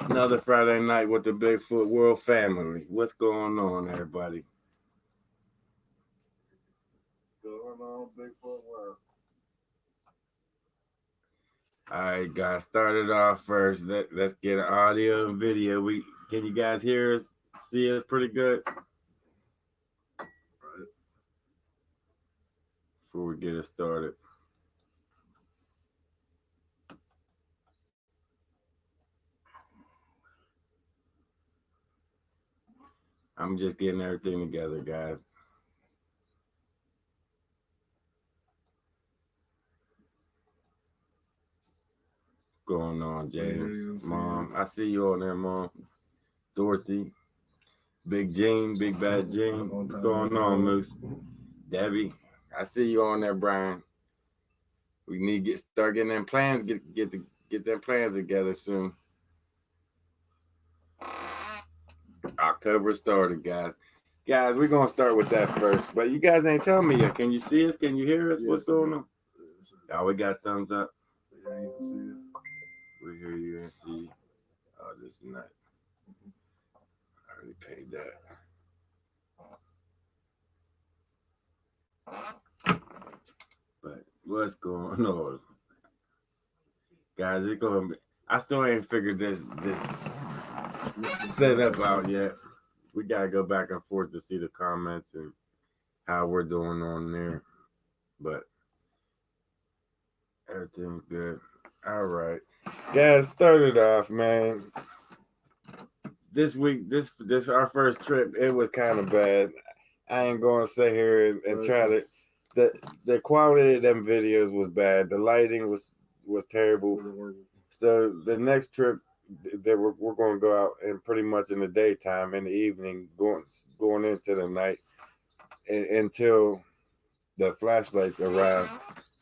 Another Friday night with the Bigfoot World family. What's going on, everybody? Going on, Bigfoot World. All right, guys. Started off first. Let's get an audio and video. Can you guys hear us? See us pretty good? Right. Before we get it started. I'm just getting everything together, guys. Going on, James? Mom, I see you on there, Mom. Dorothy, Big Gene, Big Bad Gene. What's going on, Moose? Debbie, I see you on there, Brian. We need to start getting them plans, get them plans together soon. October started, guys. Guys, we're gonna start with that first. But you guys ain't telling me yet. Can you see us? Can you hear us? Yes, what's going on? Oh, we got thumbs up. Yeah, you can see it. We hear you and see. Oh, this nut. I already paid that. But what's going on? Guys, it's gonna be, I still ain't figured this setup out yet. We gotta go back and forth to see the comments and how we're doing on there. But everything's good. All right. Guys, started off, man. This week, this our first trip, it was kind of bad. I ain't gonna sit here and try to the quality of them videos was bad. The lighting was terrible. So the next trip that we're going to go out and pretty much in the daytime, in the evening, going into the night until the flashlights arrive.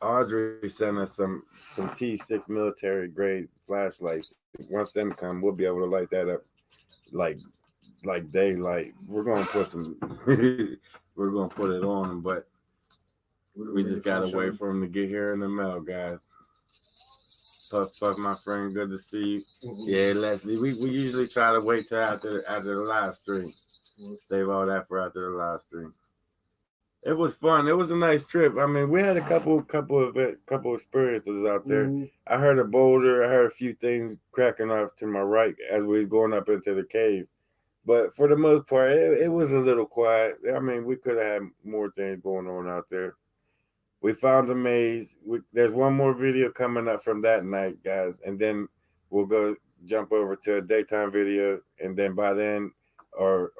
Audrey sent us some T6 military grade flashlights. Once them come, we'll be able to light that up like daylight. We're gonna put some. We're gonna put it on, but we just gotta wait for them to get here in the mail, guys. Puff, my friend, good to see you. Yeah, Leslie, we usually try to wait till after the live stream. Save all that for after the live stream. It was fun. It was a nice trip. I mean, we had a couple experiences out there. Mm-hmm. I heard a boulder. I heard a few things cracking off to my right as we was going up into the cave. But for the most part, it was a little quiet. I mean, we could have had more things going on out there. We found a maze. There's one more video coming up from that night, guys, and then we'll go jump over to a daytime video, and then by then, our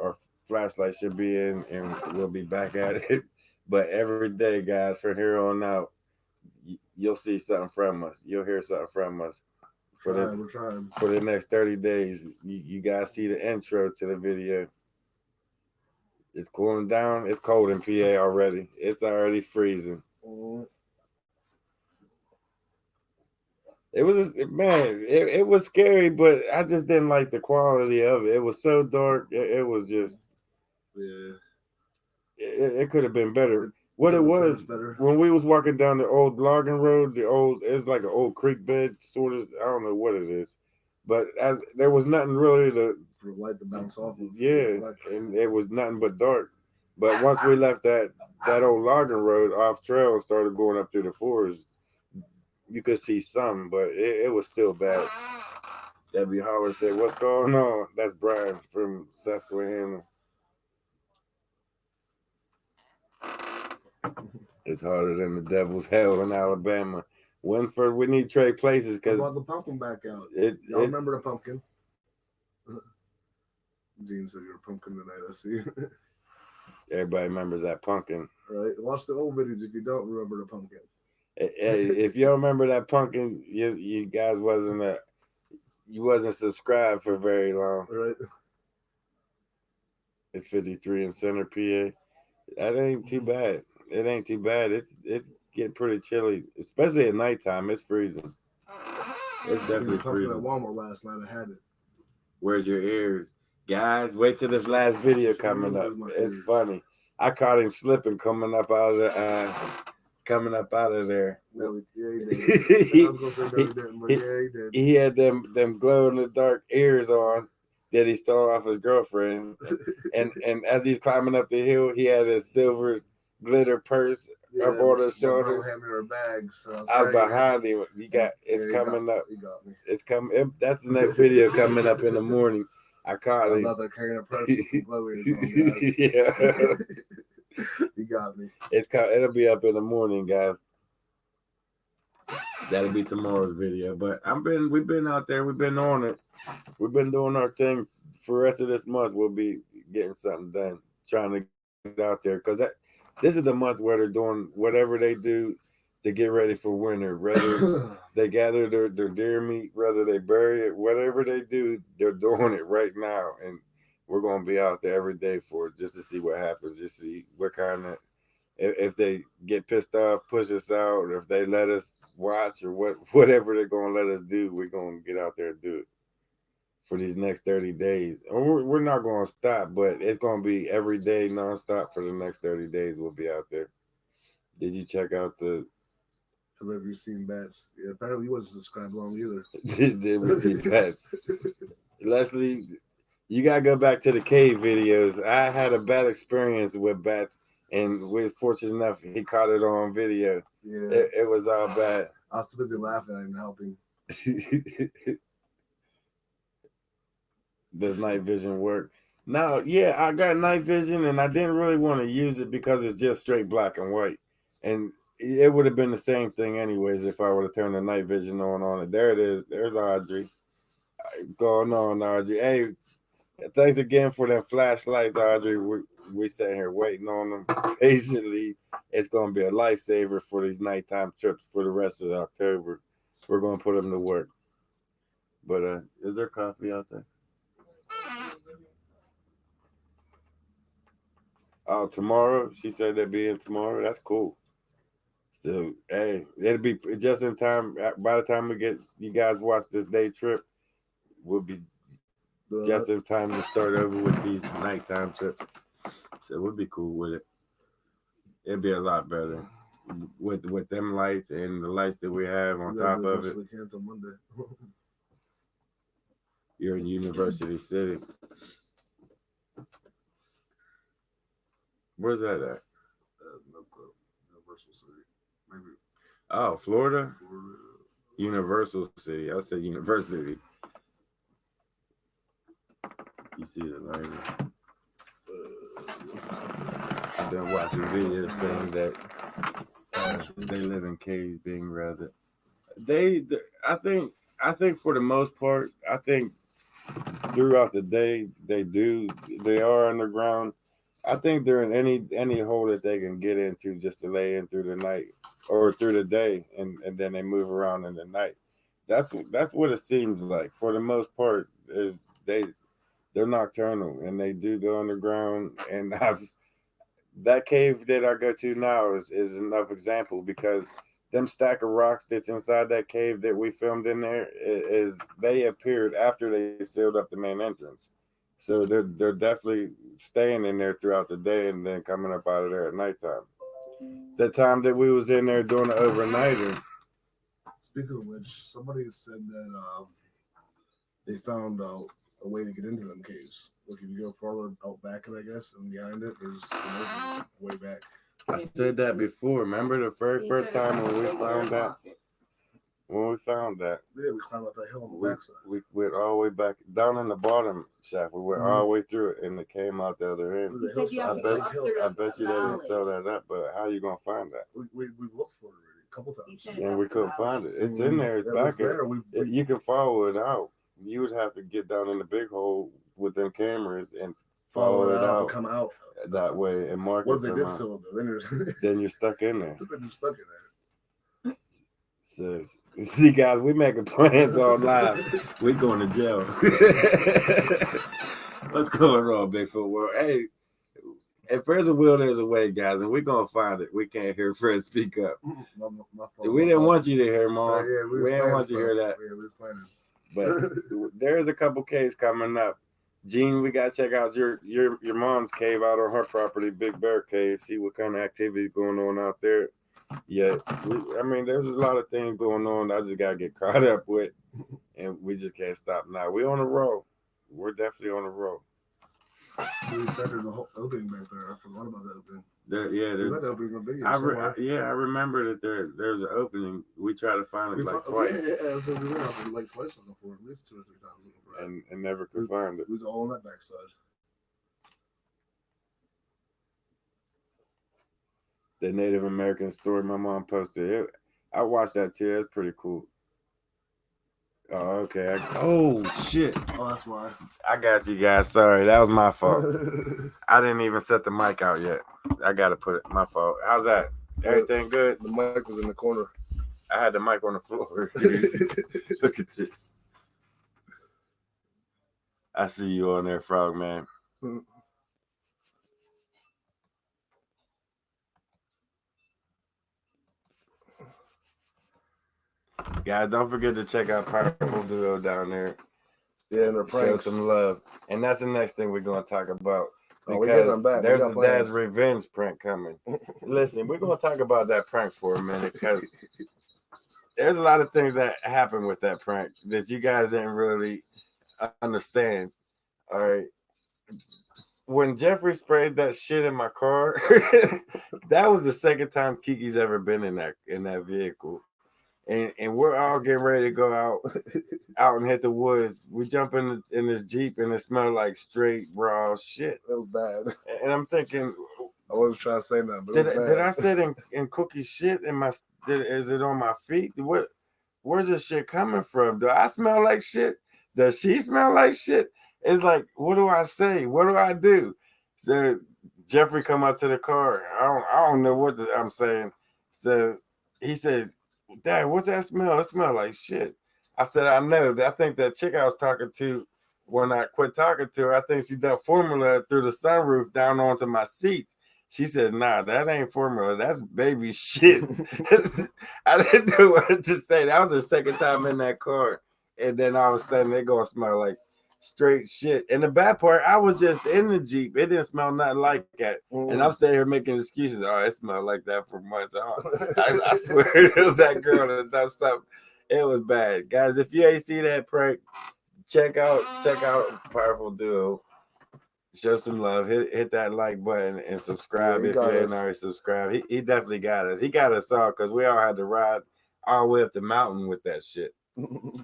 flashlight should be in, and we'll be back at it. But every day, guys, from here on out, you'll see something from us. You'll hear something from us. We're trying. For the next 30 days, you guys see the intro to the video. It's cooling down. It's cold in PA already. It's already freezing. It was it was scary, but I just didn't like the quality of it. It was so dark. It was just it could have been better. What it was when we was walking down the old logging road, it's like an old creek bed sort of. I don't know what it is, but there was nothing really for light to bounce off of. Yeah, and it was nothing but dark. But once we left that old logging road off trail and started going up through the forest, you could see some, but it was still bad. Debbie Holler said, "What's going on?" That's Brian from Sasquatch. It's harder than the devil's hell in Alabama. Winford, we need to trade places because I brought the pumpkin back out. Y'all remember the pumpkin? Gene said you're a pumpkin tonight. I see. Everybody remembers that pumpkin. Right. Watch the old videos if you don't remember the pumpkin. Hey, if you don't remember that pumpkin, you guys wasn't subscribed for very long. Right. It's 53 in Center, PA. That ain't too bad. It ain't too bad. It's getting pretty chilly, especially at nighttime. It's freezing. It's definitely freezing. At Walmart last night, I had it. Where's your ears, guys? Wait till this last video coming up. It's funny. I caught him slipping coming up out of the coming up out of there. No, yeah, he did. I was gonna say no, he didn't, but yeah, he did. He had them glow in the dark ears on that he stole off his girlfriend, and as he's climbing up the hill, he had his silver glitter purse up on his shoulders. My girl handed her a bag, so I was behind him. It's coming up. He got me. It's coming. That's the next video coming up in the morning. I caught him. I was out there carrying a purse with some glow ears on, guys. Yeah. He got me. It'll be up in the morning, guys. That'll be tomorrow's video. But we've been out there, we've been on it. We've been doing our thing for the rest of this month. We'll be getting something done, trying to get out there. Because this is the month where they're doing whatever they do to get ready for winter. Whether they gather their deer meat, whether they bury it, whatever they do, they're doing it right now. And we're going to be out there every day for it just to see what happens, just see what kind of, if they get pissed off, push us out, or if they let us watch, or whatever they're going to let us do, we're going to get out there and do it for these next 30 days. Or we're not going to stop, but it's going to be every day nonstop for the next 30 days. We'll be out there. Did you check out the... Have you seen bats? Yeah, apparently you wasn't subscribed long either. Did we see bats? Leslie, you got to go back to the cave videos. I had a bad experience with bats. And we're fortunate enough, he caught it on video. Yeah. It was all bad. I was too busy laughing at him helping. Does night vision work? No, yeah, I got night vision, and I didn't really want to use it because it's just straight black and white. And it would have been the same thing anyways if I would have turned the night vision on it. There it is. There's Audrey. Going on, Audrey. Hey, thanks again for them flashlights, Audrey. We sitting here waiting on them patiently. It's going to be a lifesaver for these nighttime trips for the rest of October. We're going to put them to work. But is there coffee out there? Oh, tomorrow? She said they'll be in tomorrow. That's cool. So, hey, it'll be just in time. By the time we get you guys watch this day trip, we'll be just in time to start over with these nighttime trips. So we'll be cool with it. It'll be a lot better with them lights and the lights that we have on top of it. We can until Monday. You're in University City. Where's that at? Universal City. Maybe. Oh, Florida? Universal City. I said University. You see the lighting? I've been watching videos saying that they live in caves, being rather. I think for the most part, I think throughout the day they are underground. I think they're in any hole that they can get into just to lay in through the night or through the day, and then they move around in the night. That's what it seems like. For the most part, is they're nocturnal and they do go underground. And that cave that I go to now is enough example, because them stack of rocks that's inside that cave that we filmed in there is they appeared after they sealed up the main entrance. So they're definitely staying in there throughout the day and then coming up out of there at nighttime. The time that we was in there doing the overnighting. Speaking of which, somebody said that they found a way to get into them caves. Like if you go farther out back, I guess, and behind it, there's a way back. I said that before. Remember the first time when we found that? When we found that, yeah, we climbed up that hill on the backside. We went all the way back down in the bottom shaft. We went all the way through it, and it came out the other end. I bet you they didn't sell that up. But how you gonna find that? We looked for it already a couple times, and we couldn't find it. It's in there. It's back there. You can follow it out. You would have to get down in the big hole with them cameras and follow it out, and come out that way, and mark it. What if they did sell it though? Then you're stuck in there. Then you're stuck in there. So, see, guys, we making plans on live. We going to jail. What's going on, Bigfoot World? Hey, if there's a will, there's a way, guys, and we're gonna find it. We can't hear Fred speak up. We didn't want you to hear, Mom. We didn't want you to hear that. Yeah, we was planning. But there's a couple caves coming up. Gene, we gotta check out your mom's cave out on her property, Big Bear Cave. See what kind of activity going on out there. Yeah, I mean, there's a lot of things going on. I just gotta get caught up with, and we just can't stop now. We on the roll. We're definitely on the roll. We started the whole opening back there. I forgot about the opening. Yeah, We got the opening on video somewhere. I remember that there's an opening. We tried to find it twice. Yeah. So we went out there like twice looking for it, at least 2 or 3 times looking for it, and never could find it. It was all on that backside. The Native American story my mom posted. I watched that too. It's pretty cool. Oh, okay. Oh, shit. Oh, that's why. I got you guys. Sorry. That was my fault. I didn't even set the mic out yet. I got to put it. My fault. How's that? Everything good? The mic was in the corner. I had the mic on the floor. Look at this. I see you on there, Frog Man. Guys, don't forget to check out Powerful Duo down there. Yeah, and their pranks. Show some love. And that's the next thing we're going to talk about. Because there's a Dad's Revenge prank coming. Listen, we're going to talk about that prank for a minute because there's a lot of things that happen with that prank that you guys didn't really understand. All right. When Jeffrey sprayed that shit in my car, that was the second time Kiki's ever been in that vehicle. And we're all getting ready to go out and hit the woods. We jump in this Jeep and it smelled like straight raw shit. That was bad. And I'm thinking, I wasn't trying to say that, but did I sit in Cookie shit in my? Is it on my feet? Where's this shit coming from? Do I smell like shit? Does she smell like shit? It's like, what do I say? What do I do? So Jeffrey come up to the car. I don't know what I'm saying. So he said, Dad, what's that smell? It smells like shit. I said, I know. I think that chick I was talking to, when I quit talking to her, I think she done formula through the sunroof down onto my seats. She said, nah, that ain't formula. That's baby shit. I didn't know what to say. That was her second time in that car. And then all of a sudden, they going to smell like straight shit. And the bad part, I was just in the Jeep. It didn't smell nothing like that. And I'm sitting here making excuses. Oh, it smelled like that for months. I swear it was that girl that done something. It was bad. Guys, if you ain't see that prank, check out Powerful Duo. Show some love. Hit that like button and subscribe if you ain't already subscribed. He definitely got us. He got us all because we all had to ride all the way up the mountain with that shit.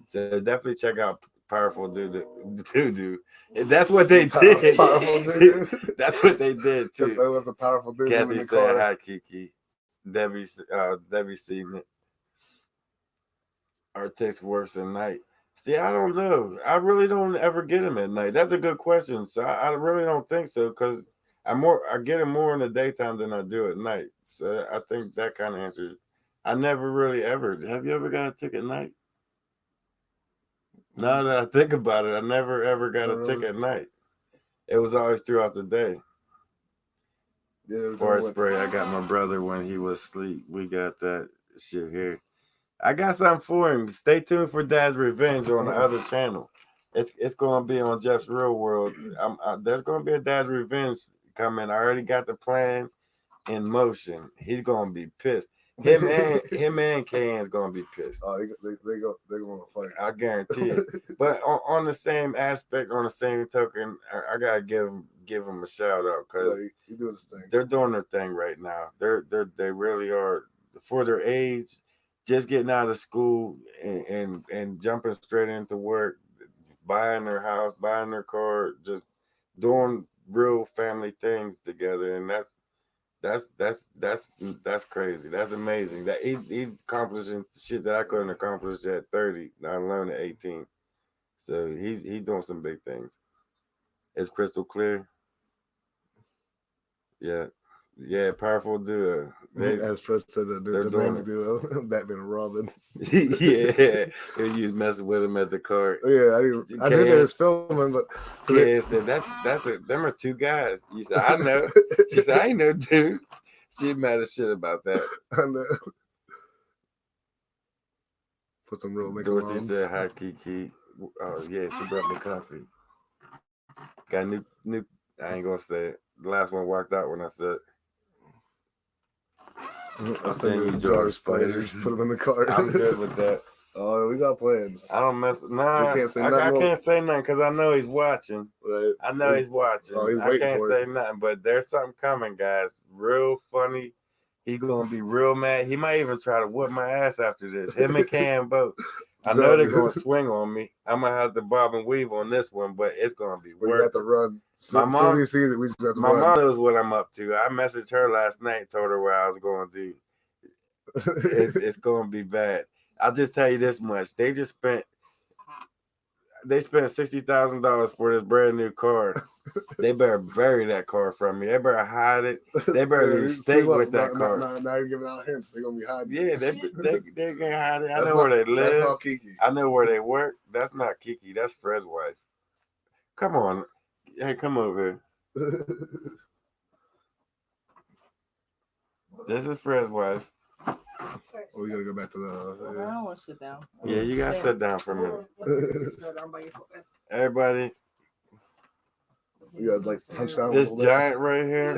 So definitely check out Powerful Doo-Doo. That's what they did. Powerful Doo-Doo. That's what they did too. That was a Powerful Doo-Doo. Kathy said hi, Kiki. Debbie seen it. Our takes worse at night. See, I don't know. I really don't ever get them at night. That's a good question. So I really don't think so because I get them more in the daytime than I do at night. So I think that kind of answers. I never really ever. Have you ever got a ticket at night? Now that I think about it, I never ever got a ticket at night. It was always throughout the day. Yeah, Fart spray, I got my brother when he was asleep. We got that shit here. I got something for him. Stay tuned for Dad's Revenge on the other channel. It's going to be on Jeff's Real World. There's going to be a Dad's Revenge coming. I already got the plan in motion. He's going to be pissed. Him and Kane's going to be pissed. Oh, they're going to fight. I guarantee it. But on the same aspect, on the same token, I gotta give them a shout out because he's doing his thing. They're doing their thing right now. They really are for their age. Just getting out of school and jumping straight into work, buying their house, buying their car, just doing real family things together, and that's crazy. That's amazing. That he's accomplishing shit that I couldn't accomplish at 30, not alone at 18. So he's doing some big things. It's crystal clear. Yeah, Powerful Duo. As Fred said, the name duo, Batman and Robin. Yeah, he was messing with him at the car. Yeah, I knew they was filming, but yeah, said them are two guys. You said I know. She said I ain't no dude. She mad as shit about that. I know. Put some real makeup on. Dorothy said hi, Kiki. Oh yeah, she brought me coffee. Got new. I ain't gonna say it. The last one walked out when I said. I'll send you jar of spiders. Put them in the cart. I'm good with that. Oh, we got plans. I don't mess. Nah, You can't say I nothing. can't say nothing because I know he's watching. Right. I know he's watching. Oh, he's I waiting can't for say it. nothing, but there's something coming, guys. Real funny. He gonna be real mad. He might even try to whoop my ass after this. Him and Cam both. I know they're gonna swing on me. I'm gonna have to bob and weave on this one, but it's gonna be worth. We have to run. My mom sees it. We just have to my run. mom knows what I'm up to. I messaged her last night, told her what I was going to do. It's going to be bad. I'll just tell you this much: they spent $60,000 for this brand new car. They better bury that car from me. They better hide it. They better leave state with that car. Now you're giving out hints. They're gonna be hiding. Yeah, they gonna hide it. I know where they live. That's not Kiki. I know where they work. That's not Kiki. That's Fred's wife. Come on, hey, come over here. This is Fred's wife. Oh, we gotta go back to the. I don't want to sit down. Yeah, you gotta sit down for a minute. Everybody. You gotta like punch down. This giant right here.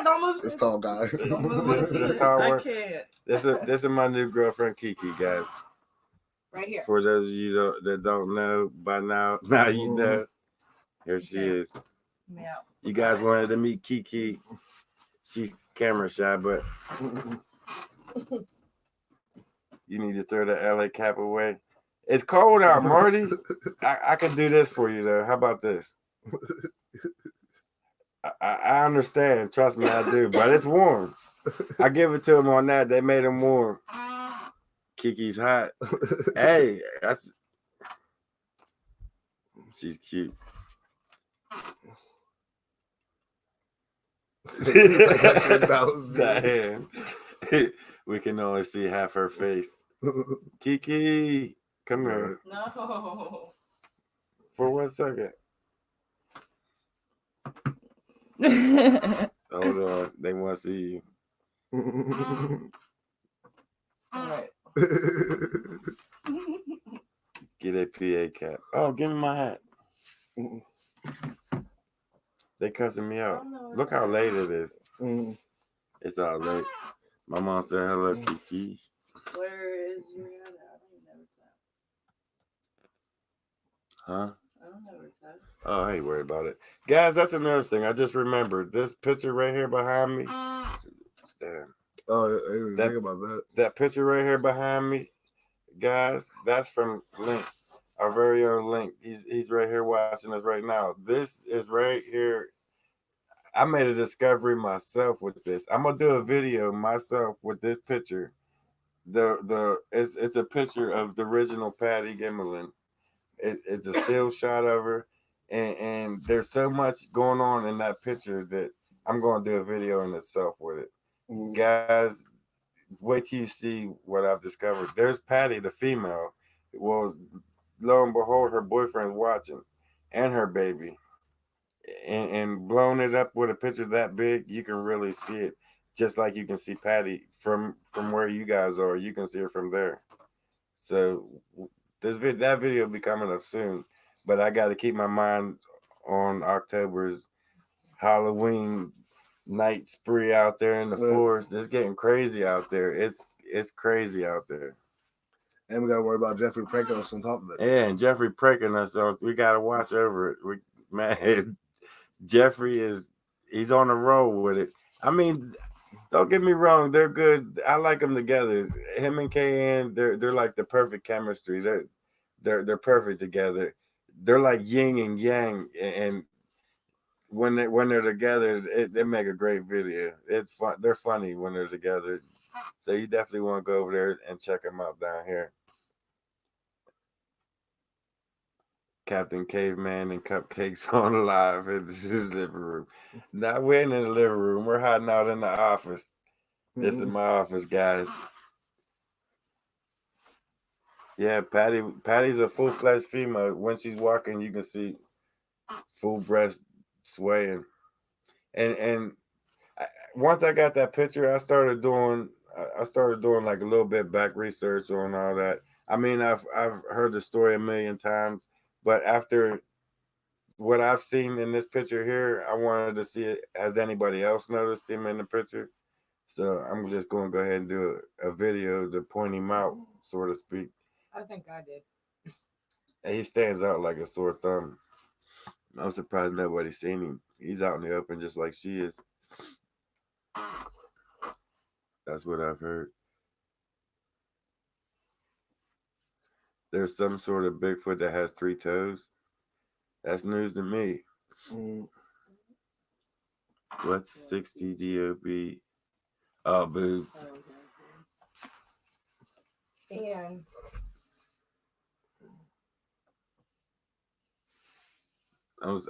Don't move. This tall guy. This tall one. I can't. This is my new girlfriend Kiki, guys. Right here. For those of you that don't know by now, now you know. Here she is. Yeah. You guys wanted to meet Kiki. She's camera shy, but you need to throw the LA cap away. It's cold out, Marty. I can do this for you, though. How about this? I understand. Trust me, I do. But it's warm. I give it to them on that. They made them warm. Kiki's hot. Hey, she's cute. Damn. We can only see half her face. Kiki, come here. No. For 1 second. Hold on. They want to see you. All right. Get a PA cap. Oh, give me my hat. They cussing me out. Look how late it is. It's all late. My mom said hello, Kiki. Where is your hat? I don't know where it's at. Huh? I don't know where it's at. Oh, I ain't worried about it. Guys, that's another thing. I just remembered. This picture right here behind me. Damn. Oh, I didn't think about that. That picture right here behind me, guys, that's from Link, our very own Link. He's right here watching us right now. This is right here. I made a discovery myself with this. I'm gonna do a video myself with this picture. It's a picture of the original Patty Gimmelin. It's a still shot of her, and there's so much going on in that picture that I'm gonna do a video in itself with it. Guys, wait till you see what I've discovered. There's Patty, the female. Well, lo and behold, her boyfriend's watching, and her baby. And blowing it up with a picture that big, you can really see it. Just like you can see Patty from where you guys are, you can see her from there. So that video will be coming up soon. But I got to keep my mind on October's Halloween night spree out there in the forest. It's getting crazy out there. It's crazy out there. And we got to worry about Jeffrey pranking us on top of it. Yeah, and Jeffrey pranking us on. We got to watch over it. Man, Jeffrey he's on a roll with it. I mean, don't get me wrong, they're good. I like them together. Him and KN, they're like the perfect chemistry. They're perfect together. They're like yin and yang, and when they're together, they make a great video. It's fun. They're funny when they're together. So you definitely want to go over there and check them out down here. Captain Caveman and Cupcakes on live in his living room. Now we're in the living room. We're hiding out in the office. This is my office, guys. Yeah, Patty's a full-fledged female. When she's walking, you can see full breast swaying. And once I got that picture, I started doing like a little bit back research on all that. I mean, I've heard the story a million times. But after what I've seen in this picture here, I wanted to see it. Has anybody else noticed him in the picture? So I'm just going to go ahead and do a video to point him out, so to speak. I think I did. And he stands out like a sore thumb. I'm surprised nobody's seen him. He's out in the open just like she is. That's what I've heard. There's some sort of Bigfoot that has 3 toes. That's news to me. What's 60 DOB? Oh, boobs. And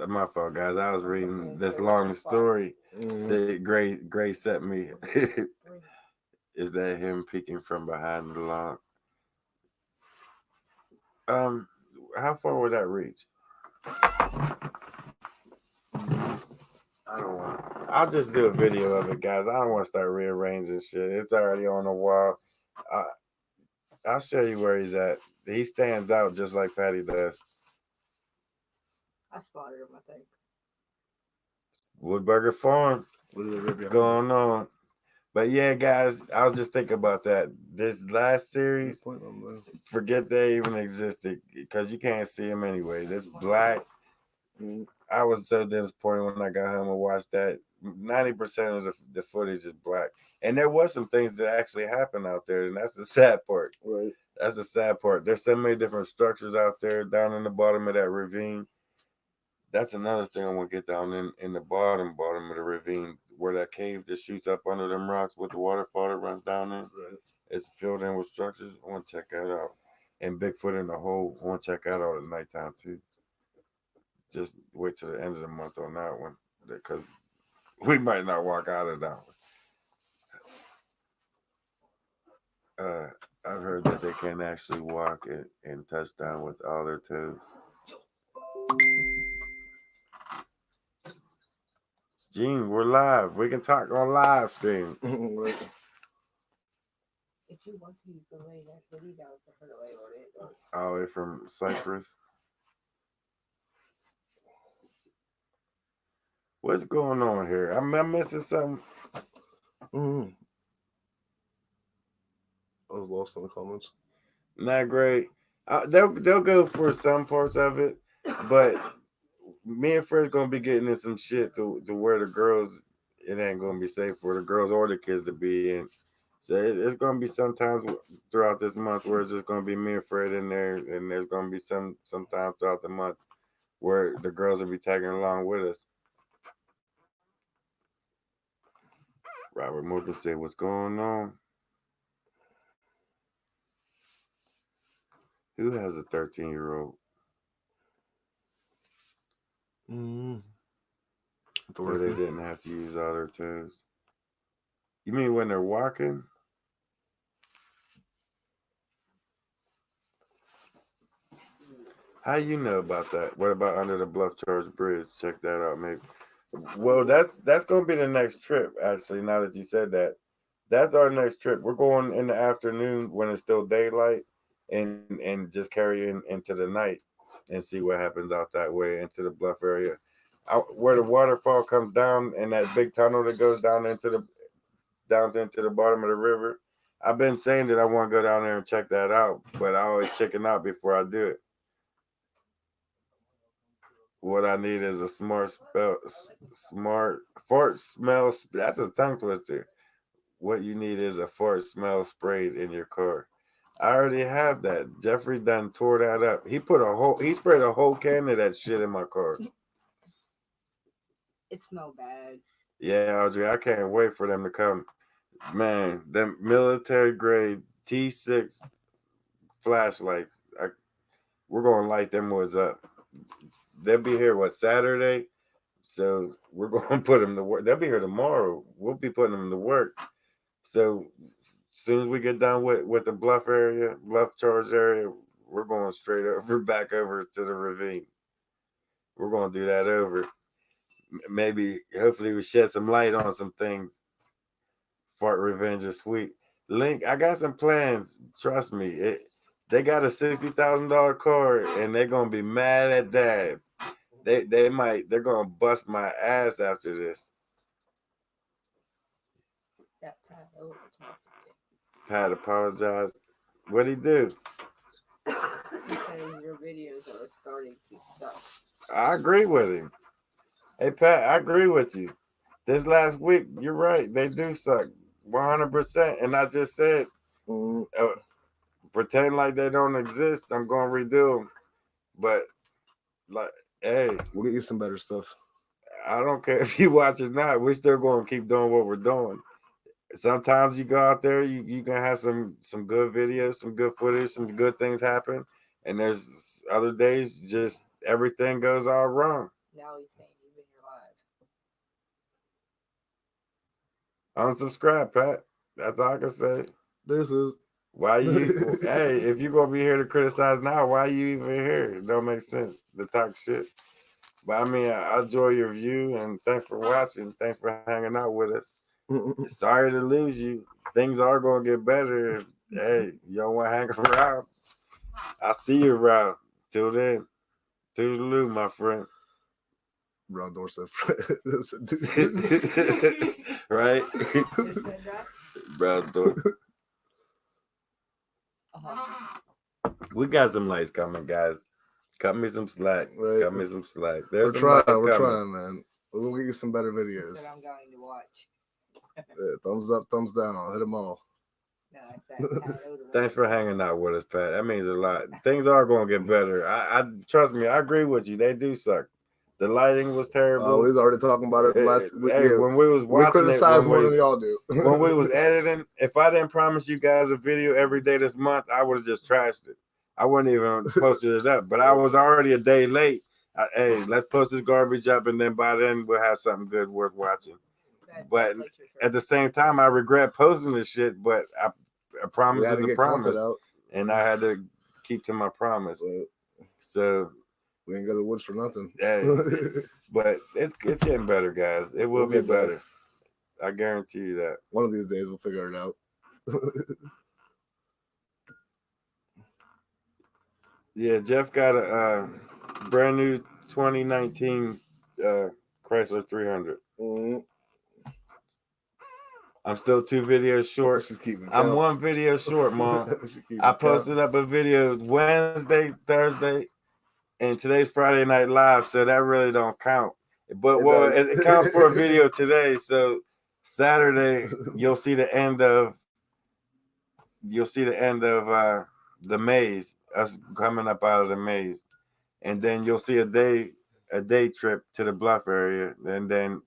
My fault, guys. I was reading this long story that Gray sent me. Is that him peeking from behind the log? How far would that reach? I don't want. I'll just do a video of it, guys. I don't want to start rearranging shit. It's already on the wall. I'll show you where he's at. He stands out just like Patty does. I spotted him, I think. Woodburger Farm. What's going on? But yeah, guys, I was just thinking about that. This last series, forget they even existed because you can't see them anyway. It's black. I was so disappointed when I got home and watched that. 90% of the footage is black. And there was some things that actually happened out there, and that's the sad part. Right. That's the sad part. There's so many different structures out there down in the bottom of that ravine. That's another thing I want to get down in the bottom of the ravine where that cave that shoots up under them rocks with the waterfall that runs down in. Right. It's filled in with structures. I want to check that out. And Bigfoot in the hole. I want to check that out at nighttime too. Just wait till the end of the month on that one because we might not walk out of that one. I've heard that they can actually walk and touch down with all their toes. Gene, we're live. We can talk on live stream. Right. If you want to, you can lay that hoodie down for her to lay on it. All the way from Cyprus. What's going on here? I'm missing something. I was lost in the comments. Not great. They'll go for some parts of it, but me and Fred's gonna be getting in some shit to where the girls, it ain't gonna be safe for the girls or the kids to be in. So it's gonna be sometimes throughout this month where it's just gonna be me and Fred in there, and there's gonna be sometimes throughout the month where the girls will be tagging along with us. Robert Morgan said, "What's going on? Who has a 13-year-old?" So they didn't have to use all their toes. You mean when they're walking? How you know about that? What about under the Bluff Charge Bridge? Check that out, maybe. Well, that's gonna be the next trip. Actually, now that you said that, that's our next trip. We're going in the afternoon when it's still daylight, and just carry into the night, and see what happens out that way into the Bluff area, where the waterfall comes down, and that big tunnel that goes down into the bottom of the river. I've been saying that I want to go down there and check that out, but I always chicken out before I do it. What I need is a smart fart smell. That's a tongue twister. What you need is a fart smell sprayed in your car. I already have that. Jeffrey done tore that up. He sprayed a whole can of that shit in my car. It smelled bad. Yeah, Audrey, I can't wait for them to come. Man, them military grade T6 flashlights. We're gonna light them ones up. They'll be here Saturday, so we're gonna put them to work. They'll be here tomorrow. We'll be putting them to work. So as soon as we get done with the Bluff Charge area, we're going straight back over to the ravine. We're gonna do that over. Maybe, hopefully, we shed some light on some things. Fart revenge is sweet. Link, I got some plans. Trust me. They got a $60,000 car, and they're gonna be mad at that. They're gonna bust my ass after this. That price Pat apologized. What'd he do? He says your videos are starting to suck. I agree with him. Hey Pat, I agree with you. This last week, you're right. They do suck, 100%. And I just said, pretend like they don't exist. I'm gonna redo them. But like, hey, we'll get you some better stuff. I don't care if you watch it or not. We're still gonna keep doing what we're doing. Sometimes you go out there, you can have some good videos, some good footage, some good things happen. And there's other days just everything goes all wrong. Now he's saying even your live. Unsubscribe, Pat. That's all I can say. This is Why you? Hey, if you're gonna be here to criticize now, why you even here? It don't make sense to talk shit. But I mean, I enjoy your view and thanks for watching. Thanks for hanging out with us. Sorry to lose you. Things are gonna get better. Hey, you don't want to hang around. I'll see you around. Till then, toodaloo, my friend. Round doorstep. Right? Who said that? Brown door. We got some lights coming, guys. Cut me some slack. Right. Cut me some slack. There's We're some trying, coming. man. We'll get you some better He videos. said I'm going to watch. Yeah, thumbs up, thumbs down. I'll hit them all. No, it's that Pat Odom. Thanks for hanging out with us, Pat. That means a lot. Things are going to get better. I trust me. I agree with you. They do suck. The lighting was terrible. We was already talking about it last week. Hey, when we was we watching criticize it, more than y'all do. when we was editing, if I didn't promise you guys a video every day this month, I would have just trashed it. I wouldn't even posted it up. But I was already a day late. Hey, let's post this garbage up, and then by then we'll have something good worth watching. But at the same time, I regret posting this shit. But a promise is a promise, and I had to keep to my promise. So we ain't go to the woods for nothing. Hey, but it's getting better, guys. It will be better. I guarantee you that. One of these days we'll figure it out. Yeah, Jeff got a brand new 2019 Chrysler 300. Mm-hmm. I'm still 2 videos short. I'm 1 video short, Mom. I posted up a video Wednesday, Thursday, and today's Friday Night Live, so that really don't count. But it counts for a video today. So Saturday you'll see the end of the maze, us coming up out of the maze, and then you'll see a day trip to the Bluff area, and then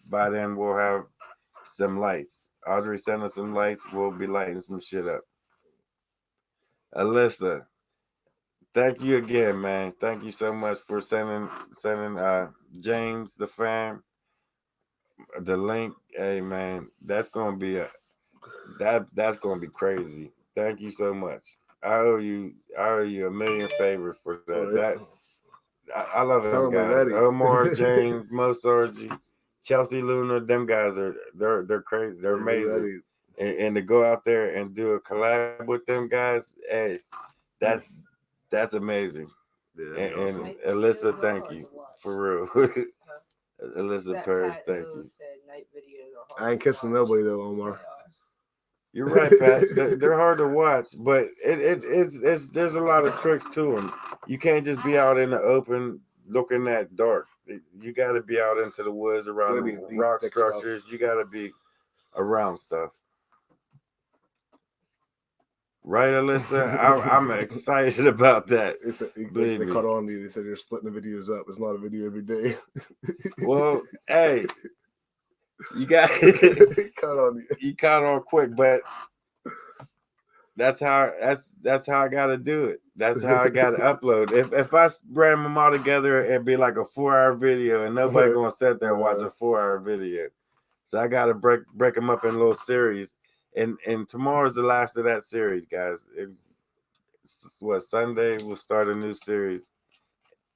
by then we'll have some lights. Audrey sent us some lights. We'll be lighting some shit up. Alyssa, thank you again, man. Thank you so much for sending James the fan the link. Hey man, that's gonna be that's gonna be crazy. Thank you so much. I owe you a million favors for that. I love them guys. Omar, James, Mosargi, Chelsea Luna, them guys they're crazy. They're amazing. And to go out there and do a collab with them guys, hey, that's amazing. Yeah, and Alyssa, thank you for real. Alyssa Paris, thank you. I ain't kissing nobody though, Omar. You're right, Pat. They're hard to watch, but it's there's a lot of tricks to them. You can't just be out in the open looking at dark. You got to be out into the woods around the rock structures. Stuff. You got to be around stuff. Right, Alyssa? I'm excited about that. They caught on to you. They said they're splitting the videos up. It's not a video every day. Well, hey, you got caught on you. You caught on quick, but that's how I gotta do it. That's how I gotta upload. If I ram them all together, it'd be like a 4-hour video, and nobody gonna sit there and watch a 4-hour video. So I gotta break them up in little series. And tomorrow's the last of that series, guys. Sunday we'll start a new series.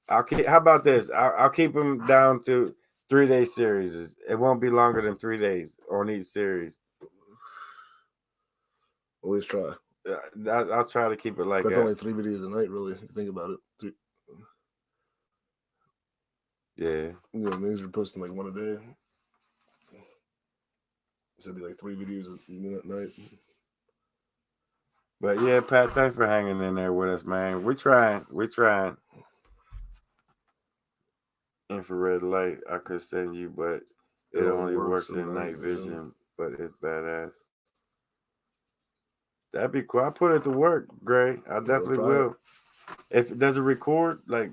How about this? I'll keep them down to 3-day series. It won't be longer than 3 days on each series. Always try. I'll try to keep it like that. That's only 3 videos a night, really. If you think about it. 3. Yeah. You know, means we're posting like 1 a day. So it'd be like 3 videos at night. But yeah, Pat, thanks for hanging in there with us, man. We're trying. We're trying. Infrared light I could send you, but it only works in night vision. But it's badass. That'd be cool. I put it to work, Gray. I definitely will. If it doesn't record, like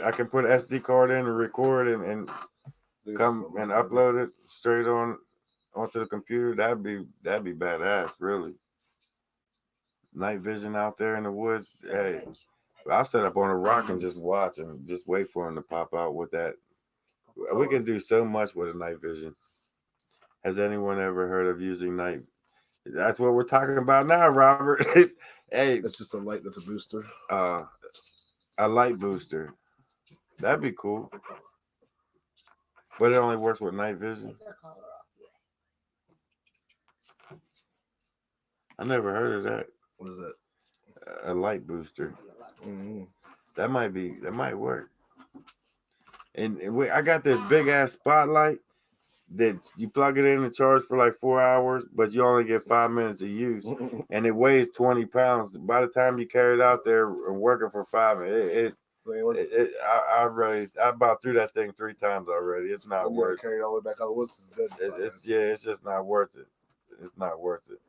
I can put an SD card in and record and come and upload it straight onto the computer. That'd be badass, really. Night vision out there in the woods. Hey, I'll set up on a rock and just watch and just wait for him to pop out with that. We can do so much with a night vision. Has anyone ever heard of using night? That's what we're talking about now, Robert. Hey, it's just a light that's a booster. A light booster. That'd be cool. But it only works with night vision. I never heard of that. What is that? A light booster. Mm-hmm. That might work. And I got this big ass spotlight that you plug it in and charge for like 4 hours, but you only get 5 minutes of use, and it weighs 20 pounds. By the time you carry it out there and working for 5 minutes, I about threw that thing 3 times already. It's not worth it. Carry it all the way back out of the woods. It's just not worth it. It's not worth it.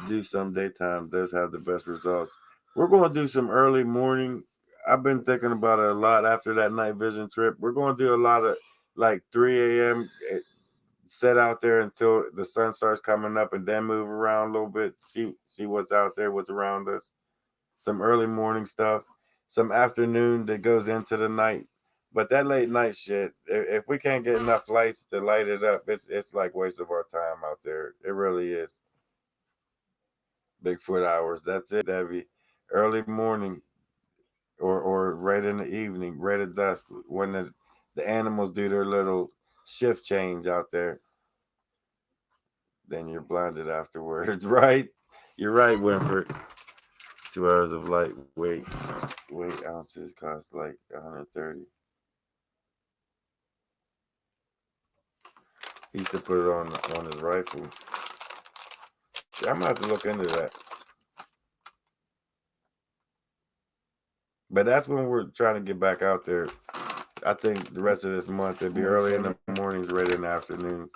Do some daytime does have the best results. We're going to do some early morning. I've been thinking about it a lot after that night vision trip. We're going to do a lot of like 3 a.m. Set out there until the sun starts coming up, and then move around a little bit, see what's out there, what's around us. Some early morning stuff, some afternoon that goes into the night. But that late night shit, if we can't get enough lights to light it up, it's like waste of our time out there. It really is. Bigfoot hours. That's it. That'd be early morning or right in the evening, right at dusk, when the animals do their little shift change out there. Then you're blinded afterwards, right? You're right, Winford. 2 hours of light weight ounces cost like 130. He used to put it on his rifle. I'm gonna have to look into that. But that's when we're trying to get back out there. I think the rest of this month it'll be early in the mornings, right in the afternoons.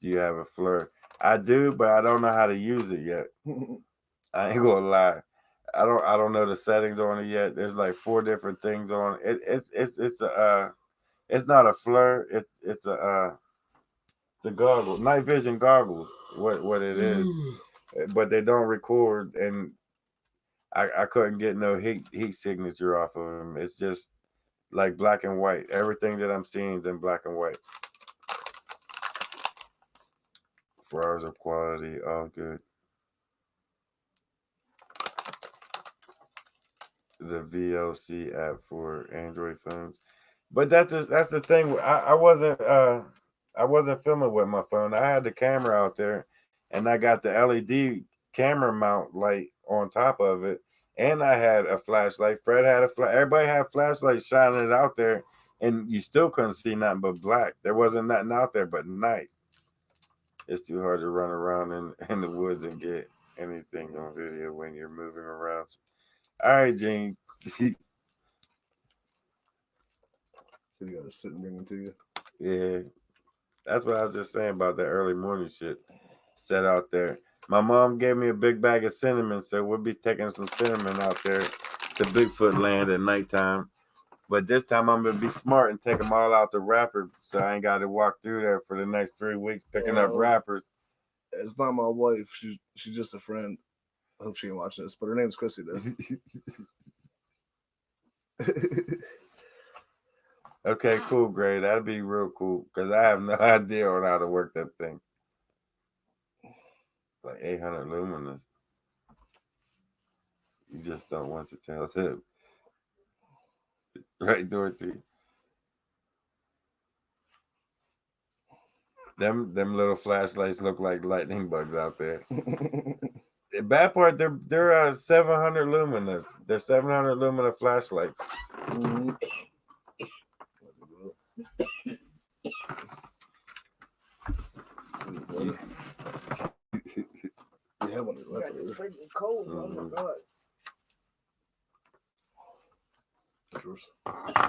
Do you have a FLIR? I do, but I don't know how to use it yet. I ain't gonna lie. I don't know the settings on it yet. There's like 4 different things on it. It's not a FLIR. It's a goggle, night vision goggles. What it is, but they don't record, and I couldn't get no heat signature off of them. It's just like black and white. Everything that I'm seeing is in black and white. 4 hours of quality, all good. The VLC app for Android phones, but that's the thing. I wasn't filming with my phone. I had the camera out there, and I got the LED camera mount light on top of it, and I had a flashlight. Fred had everybody had flashlights shining it out there, and you still couldn't see nothing but black. There wasn't nothing out there but night. It's too hard to run around in the woods and get anything on video when you're moving around. All right, Gene. So you gotta sit and bring them to you. Yeah, that's what I was just saying about that early morning shit. Set out there. My mom gave me a big bag of cinnamon, so we'll be taking some cinnamon out there to Bigfoot land at nighttime. But this time I'm gonna be smart and take them all out the wrapper, so I ain't got to walk through there for the next 3 weeks picking up wrappers. It's not my wife. She's just a friend. I hope she ain't watching this, but her name's Chrissy though. Okay, cool, Gray. That'd be real cool because I have no idea on how to work that thing. Like 800 luminous. You just don't want to tell him. Right, Dorothy? Them little flashlights look like lightning bugs out there. The bad part, they're 700 luminous. They're 700 lumina flashlights. only have one You left. got this freaking cold. Oh my god. That's yours. I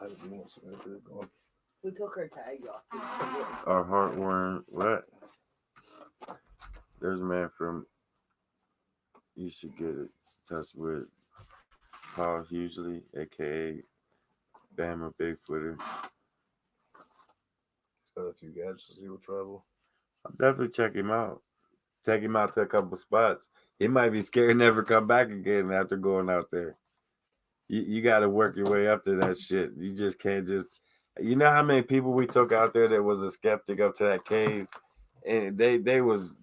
didn't know so I could go on. We took her tag off. Our heartworm. What? There's a man from. You should get in touch with Paul Hughley, aka Bama Bigfooter. He's got a few gadgets he will travel. I'll definitely check him out. Take him out to a couple spots. He might be scared and never come back again after going out there. You got to work your way up to that shit. You just can't just. You know how many people we took out there that was a skeptic up to that cave, and they was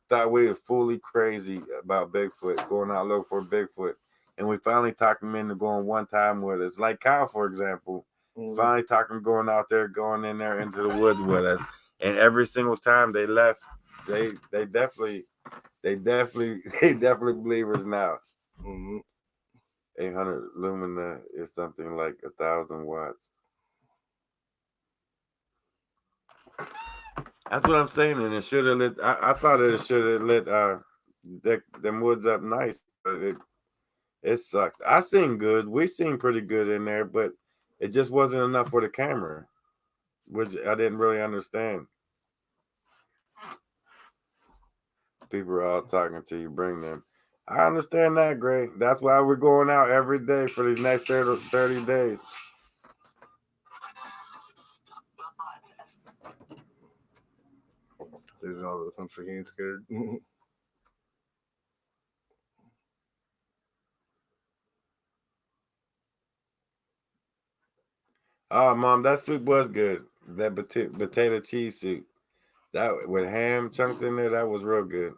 thought we were fully crazy about Bigfoot, going out looking for Bigfoot, and we finally talked them into going one time with us. Like Kyle, for example, finally talked them going out there, going in there into the woods with us, and every single time they left, they definitely believers now. 800 lumina is something like 1,000 watts. That's what I'm saying, and it should have lit. I thought it should have lit them woods up nice, but it sucked. I seen good. We seen pretty good in there, but it just wasn't enough for the camera, which I didn't really understand. People are all talking to you, bring them. I understand that, Gray. That's why we're going out every day for these next 30 days. Leaving out of the country, he ain't scared. Oh, Mom, that soup was good. That potato cheese soup. That with ham chunks in there, that was real good.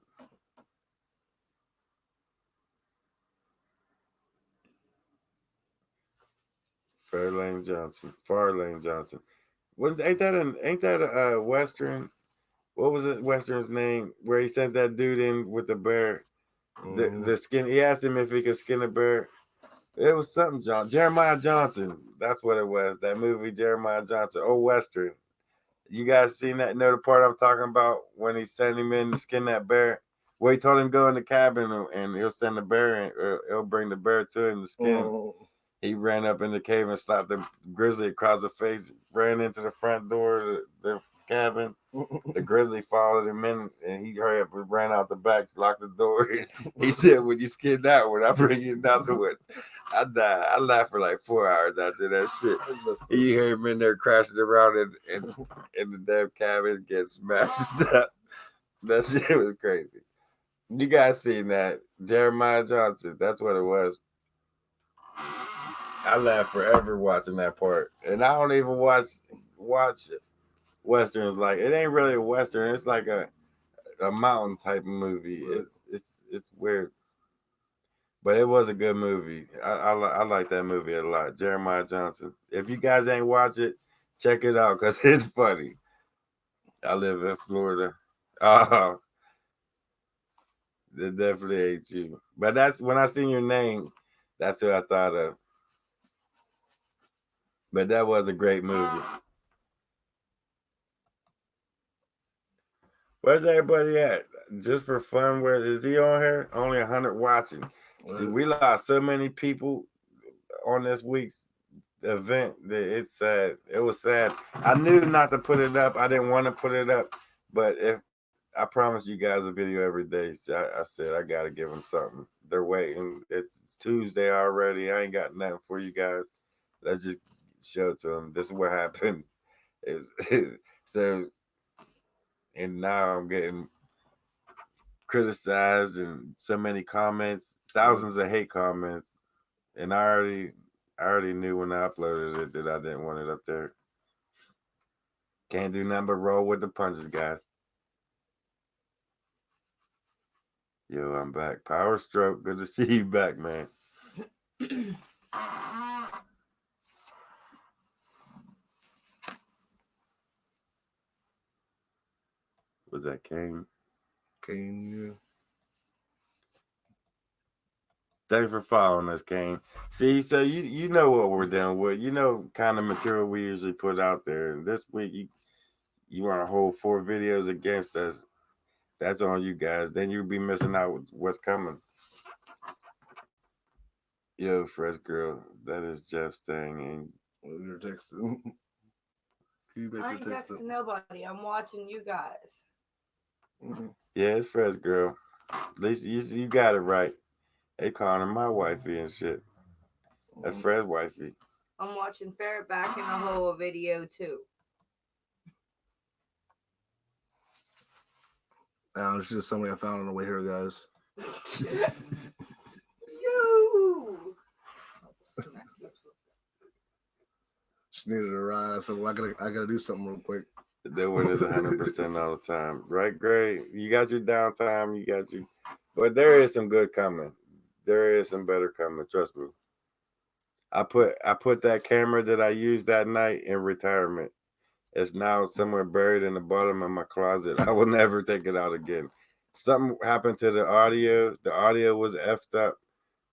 Farlane Johnson. Ain't that a Western? What was it? Western's name where he sent that dude in with the bear. The skin. He asked him if he could skin a bear. It was something Jeremiah Johnson. That's what it was. That movie Jeremiah Johnson. Oh, Western. You guys seen that? Know the part I'm talking about when he sent him in to skin that bear? Where he told him go in the cabin and he'll send the bear in, or he'll bring the bear to him to skin. He ran up in the cave and slapped the grizzly across the face, ran into the front door of the cabin. The grizzly followed him in, and he hurried up and ran out the back, locked the door. He said, when you skin that one, I bring you another one. I died. I laughed for like 4 hours after that shit. You hear him in there crashing around in the damn cabin, getting smashed up. That shit was crazy. You guys seen that? Jeremiah Johnson. That's what it was. I laughed forever watching that part, and I don't even watch westerns. Like it ain't really a western. It's like a mountain type movie. It's weird, but it was a good movie. I like that movie a lot. Jeremiah Johnson. If you guys ain't watch it, check it out because it's funny. I live in Florida. Oh, they definitely hate you. But that's when I seen your name. That's who I thought of. But that was a great movie. Where's everybody at? Just for fun, where is he on here? Only 100 watching. See, we lost so many people on this week's event that it's sad. It was sad. I knew not to put it up. I didn't want to put it up, but if I promised you guys a video every day, so I said I gotta give them something. They're waiting. It's Tuesday already. I ain't got nothing for you guys. Let's just show it to them. This is what happened. So, and now I'm getting criticized and so many comments, thousands of hate comments, and I already knew when I uploaded it that I didn't want it up there. Can't do nothing but roll with the punches, guys. Yo, I'm back. Power Stroke, good to see you back, man. Was that Kane? Kane, yeah. Thanks for following us, Kane. See, so you know what we're dealing with. You know kind of material we usually put out there. And this week you want to hold 4 videos against us. That's on you guys. Then you'll be missing out with what's coming. Yo, fresh girl, that is Jeff's thing. And you're texting. You bet I you're ain't texting. texting nobody. I'm watching you guys. Mm-hmm. Yeah, it's fresh girl. At least you got it right. They calling her my wifey and shit. That's Fred's wifey. I'm watching Ferret back in the whole video too. It's just somebody I found on the way here, guys. Yo! She needed a ride. I said, "Well, I gotta do something real quick." That one is 100% all the time, right, Gray? You got your downtime, you got you, but there is some good coming. There is some better coming. Trust me. I put that camera that I used that night in retirement. It's now somewhere buried in the bottom of my closet. I will never take it out again. Something happened to the audio. The audio was effed up.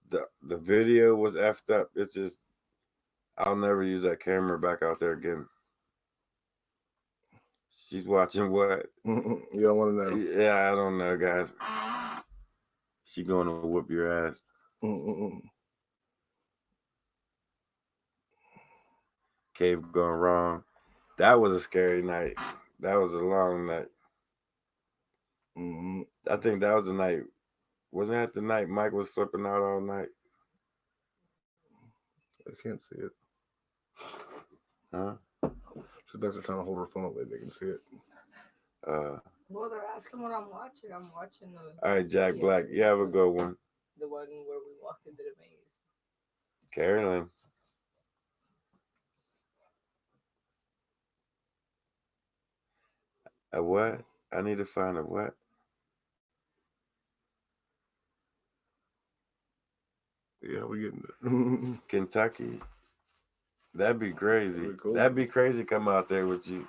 The video was effed up. It's just I'll never use that camera back out there again. She's watching what? You don't want to know. Yeah, I don't know, guys. She going to whoop your ass. Cave gone wrong. That was a scary night. That was a long night. I think that was the night. Wasn't that the night Mike was flipping out all night? I can't see it. Huh? She's back there trying to hold her phone up so they can see it. Well, they're asking what I'm watching. I'm watching the. All right, Jack video. Black. You have a good one. The one where we walked into the maze. Carolyn. A what? I need to find a what? Yeah, we getting it. Kentucky. That'd be crazy. That'd be cool. That'd be crazy come out there with you.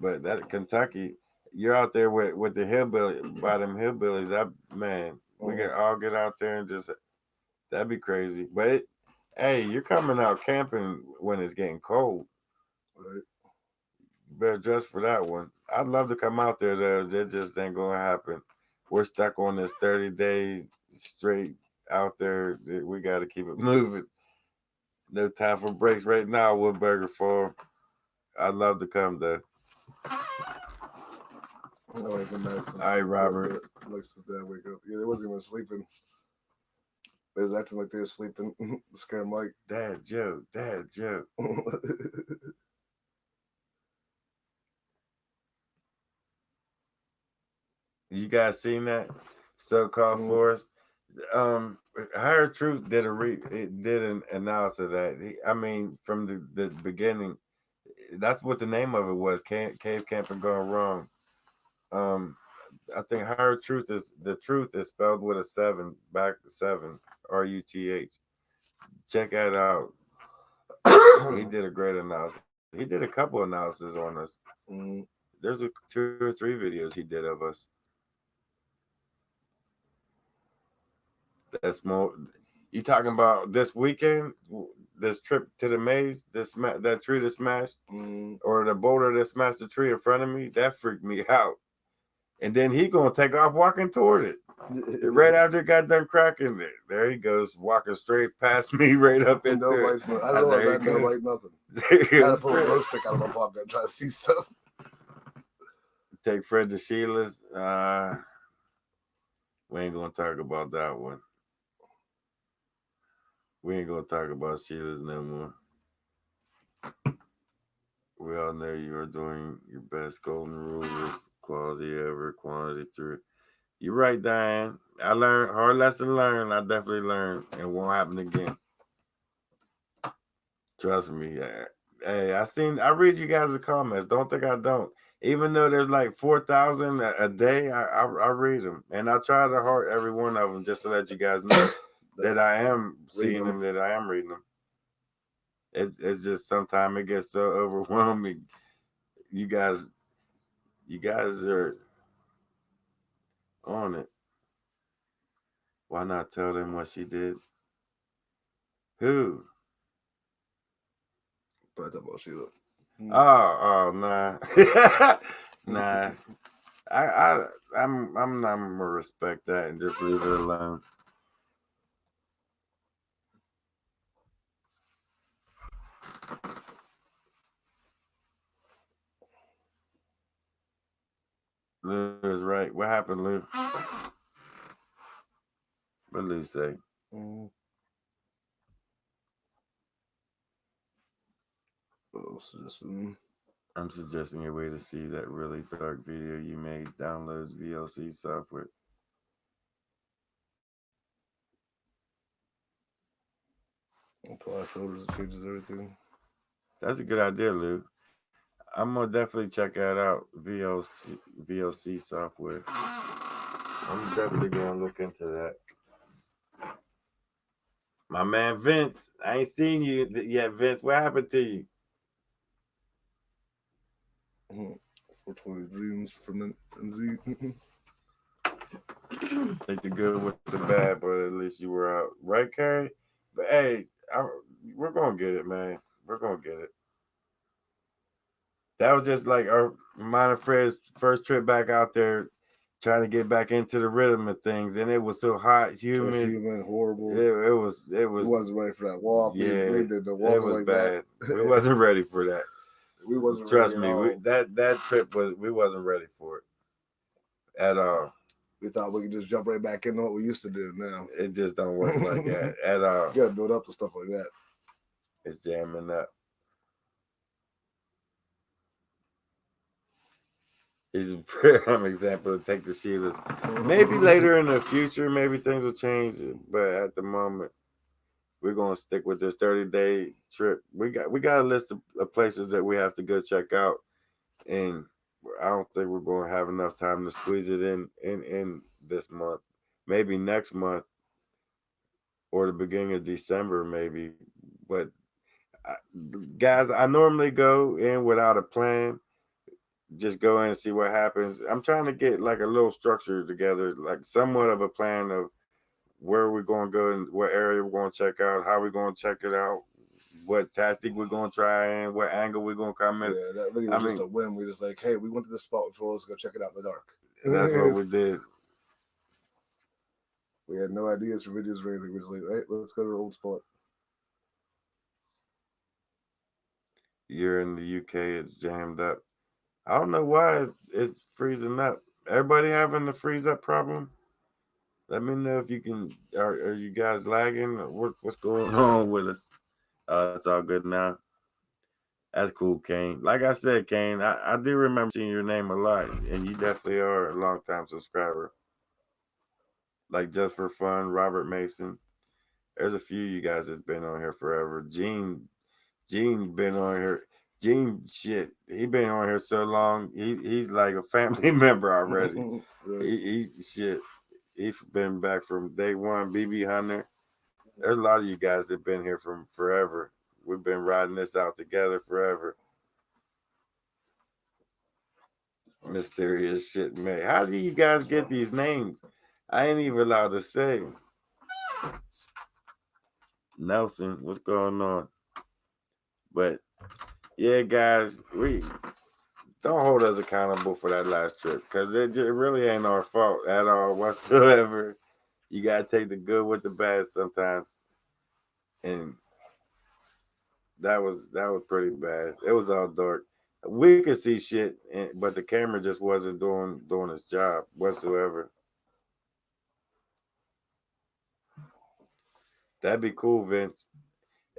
But that Kentucky, you're out there with the hillbilly by them hillbillies. That man, we can all get out there and just that'd be crazy. But hey, you're coming out camping when it's getting cold. Right. You better dress for that one. I'd love to come out there though. That just ain't gonna happen. We're stuck on this 30 days straight out there. We got to keep it moving. No time for breaks right now, Woodburger Farm. I'd love to come though. I like when that's all right, Robert. Looks his dad wake up. Yeah, they wasn't even sleeping. They was acting like they were sleeping. Scare Mike. Dad joke. You guys seen that so-called forest? Higher Truth did an analysis of that. I mean, from the beginning, that's what the name of it was. Cave camping gone wrong. I think Higher Truth is the truth is spelled with a 7 back 7 RUTH. Check that out. He did a great analysis. He did a couple analyses on us. There's 2 or 3 videos he did of us. That's more. You talking about this weekend? This trip to the maze? That tree that smashed, or the boulder that smashed the tree in front of me? That freaked me out. And then he gonna take off walking toward it. Right after it got done cracking it, there he goes walking straight past me, right up into no it. lights, I realized I had no light, nothing. I had to pull a glow stick out of my pocket and try to see stuff. Take Fred to Sheila's. We ain't gonna talk about that one. We ain't gonna talk about Sheila's no more. We all know you are doing your best. Golden rule is quality over quantity through. You're right, Diane. I learned hard lesson learned. I definitely learned. It won't happen again. Trust me. Hey, I read you guys' comments. Don't think I don't. Even though there's like 4,000 a day, I read them. And I try to heart every one of them just to let you guys know that I am seeing them, that I am reading them. It's just sometimes it gets so overwhelming. You guys are on it. Why not tell them what she did? Who? But I thought about Sheila. Oh, nah. Nah. I'm not gonna respect that and just leave it alone. Lou is right. What happened, Lou? What Lou say? I'm suggesting a way to see that really dark video you made downloads VLC software. Apply filters, it changes everything. That's a good idea, Lou. I'm gonna definitely check that out. VLC software. I'm definitely gonna look into that. My man Vince, I ain't seen you yet, Vince. What happened to you? 420 dreams from NZ. Take the good with the bad, but at least you were out, right, Carrie? But hey, we're gonna get it, man. We're gonna get it. That was just like mine and Fred's first trip back out there, trying to get back into the rhythm of things, and it was so hot, humid, horrible. It was. We wasn't ready for that walk. Yeah, we did the walk it was like bad. that. We wasn't ready for that. We wasn't. Trust ready me, that trip we wasn't ready for it at all. We thought we could just jump right back into what we used to do. Now it just don't work like that at all. You gotta build up to stuff like that. It's jamming up. He's a prime example to take the Sheilas. Maybe later in the future, maybe things will change. But at the moment, we're gonna stick with this 30-day trip. We got a list of places that we have to go check out, and I don't think we're gonna have enough time to squeeze it in this month. Maybe next month or the beginning of December, maybe. But guys, I normally go in without a plan. Just go in and see what happens. I'm trying to get like a little structure together, like somewhat of a plan of where we're going to go and what area we're going to check out, how we're going to check it out, what tactic we're going to try in, what angle we're going to come in. Yeah, that video was just a whim. We just like, hey, we went to this spot before. Let's go check it out in the dark. And that's what we did. We had no ideas for videos or anything. We just like, hey, let's go to our old spot. You're in the UK. It's jammed up. I don't know why it's freezing up. Everybody having the freeze up problem? Let me know if you can. Are you guys lagging? What's going on with us? It's all good now. That's cool, Kane. Like I said, Kane, I do remember seeing your name a lot, and you definitely are a long time subscriber. Like Just for Fun, Robert Mason. There's a few of you guys that's been on here forever. Gene been on here. Gene, shit, he been on here so long. He's like a family member already. He's been back from day one. BB Hunter. There's a lot of you guys that been here from forever. We've been riding this out together forever. Mysterious shit, man. How do you guys get these names? I ain't even allowed to say. Nelson, what's going on? But yeah, guys, we don't hold us accountable for that last trip because it really ain't our fault at all whatsoever. You gotta take the good with the bad sometimes, and that was pretty bad. It was all dark. We could see shit, but the camera just wasn't doing its job whatsoever. That'd be cool, Vince.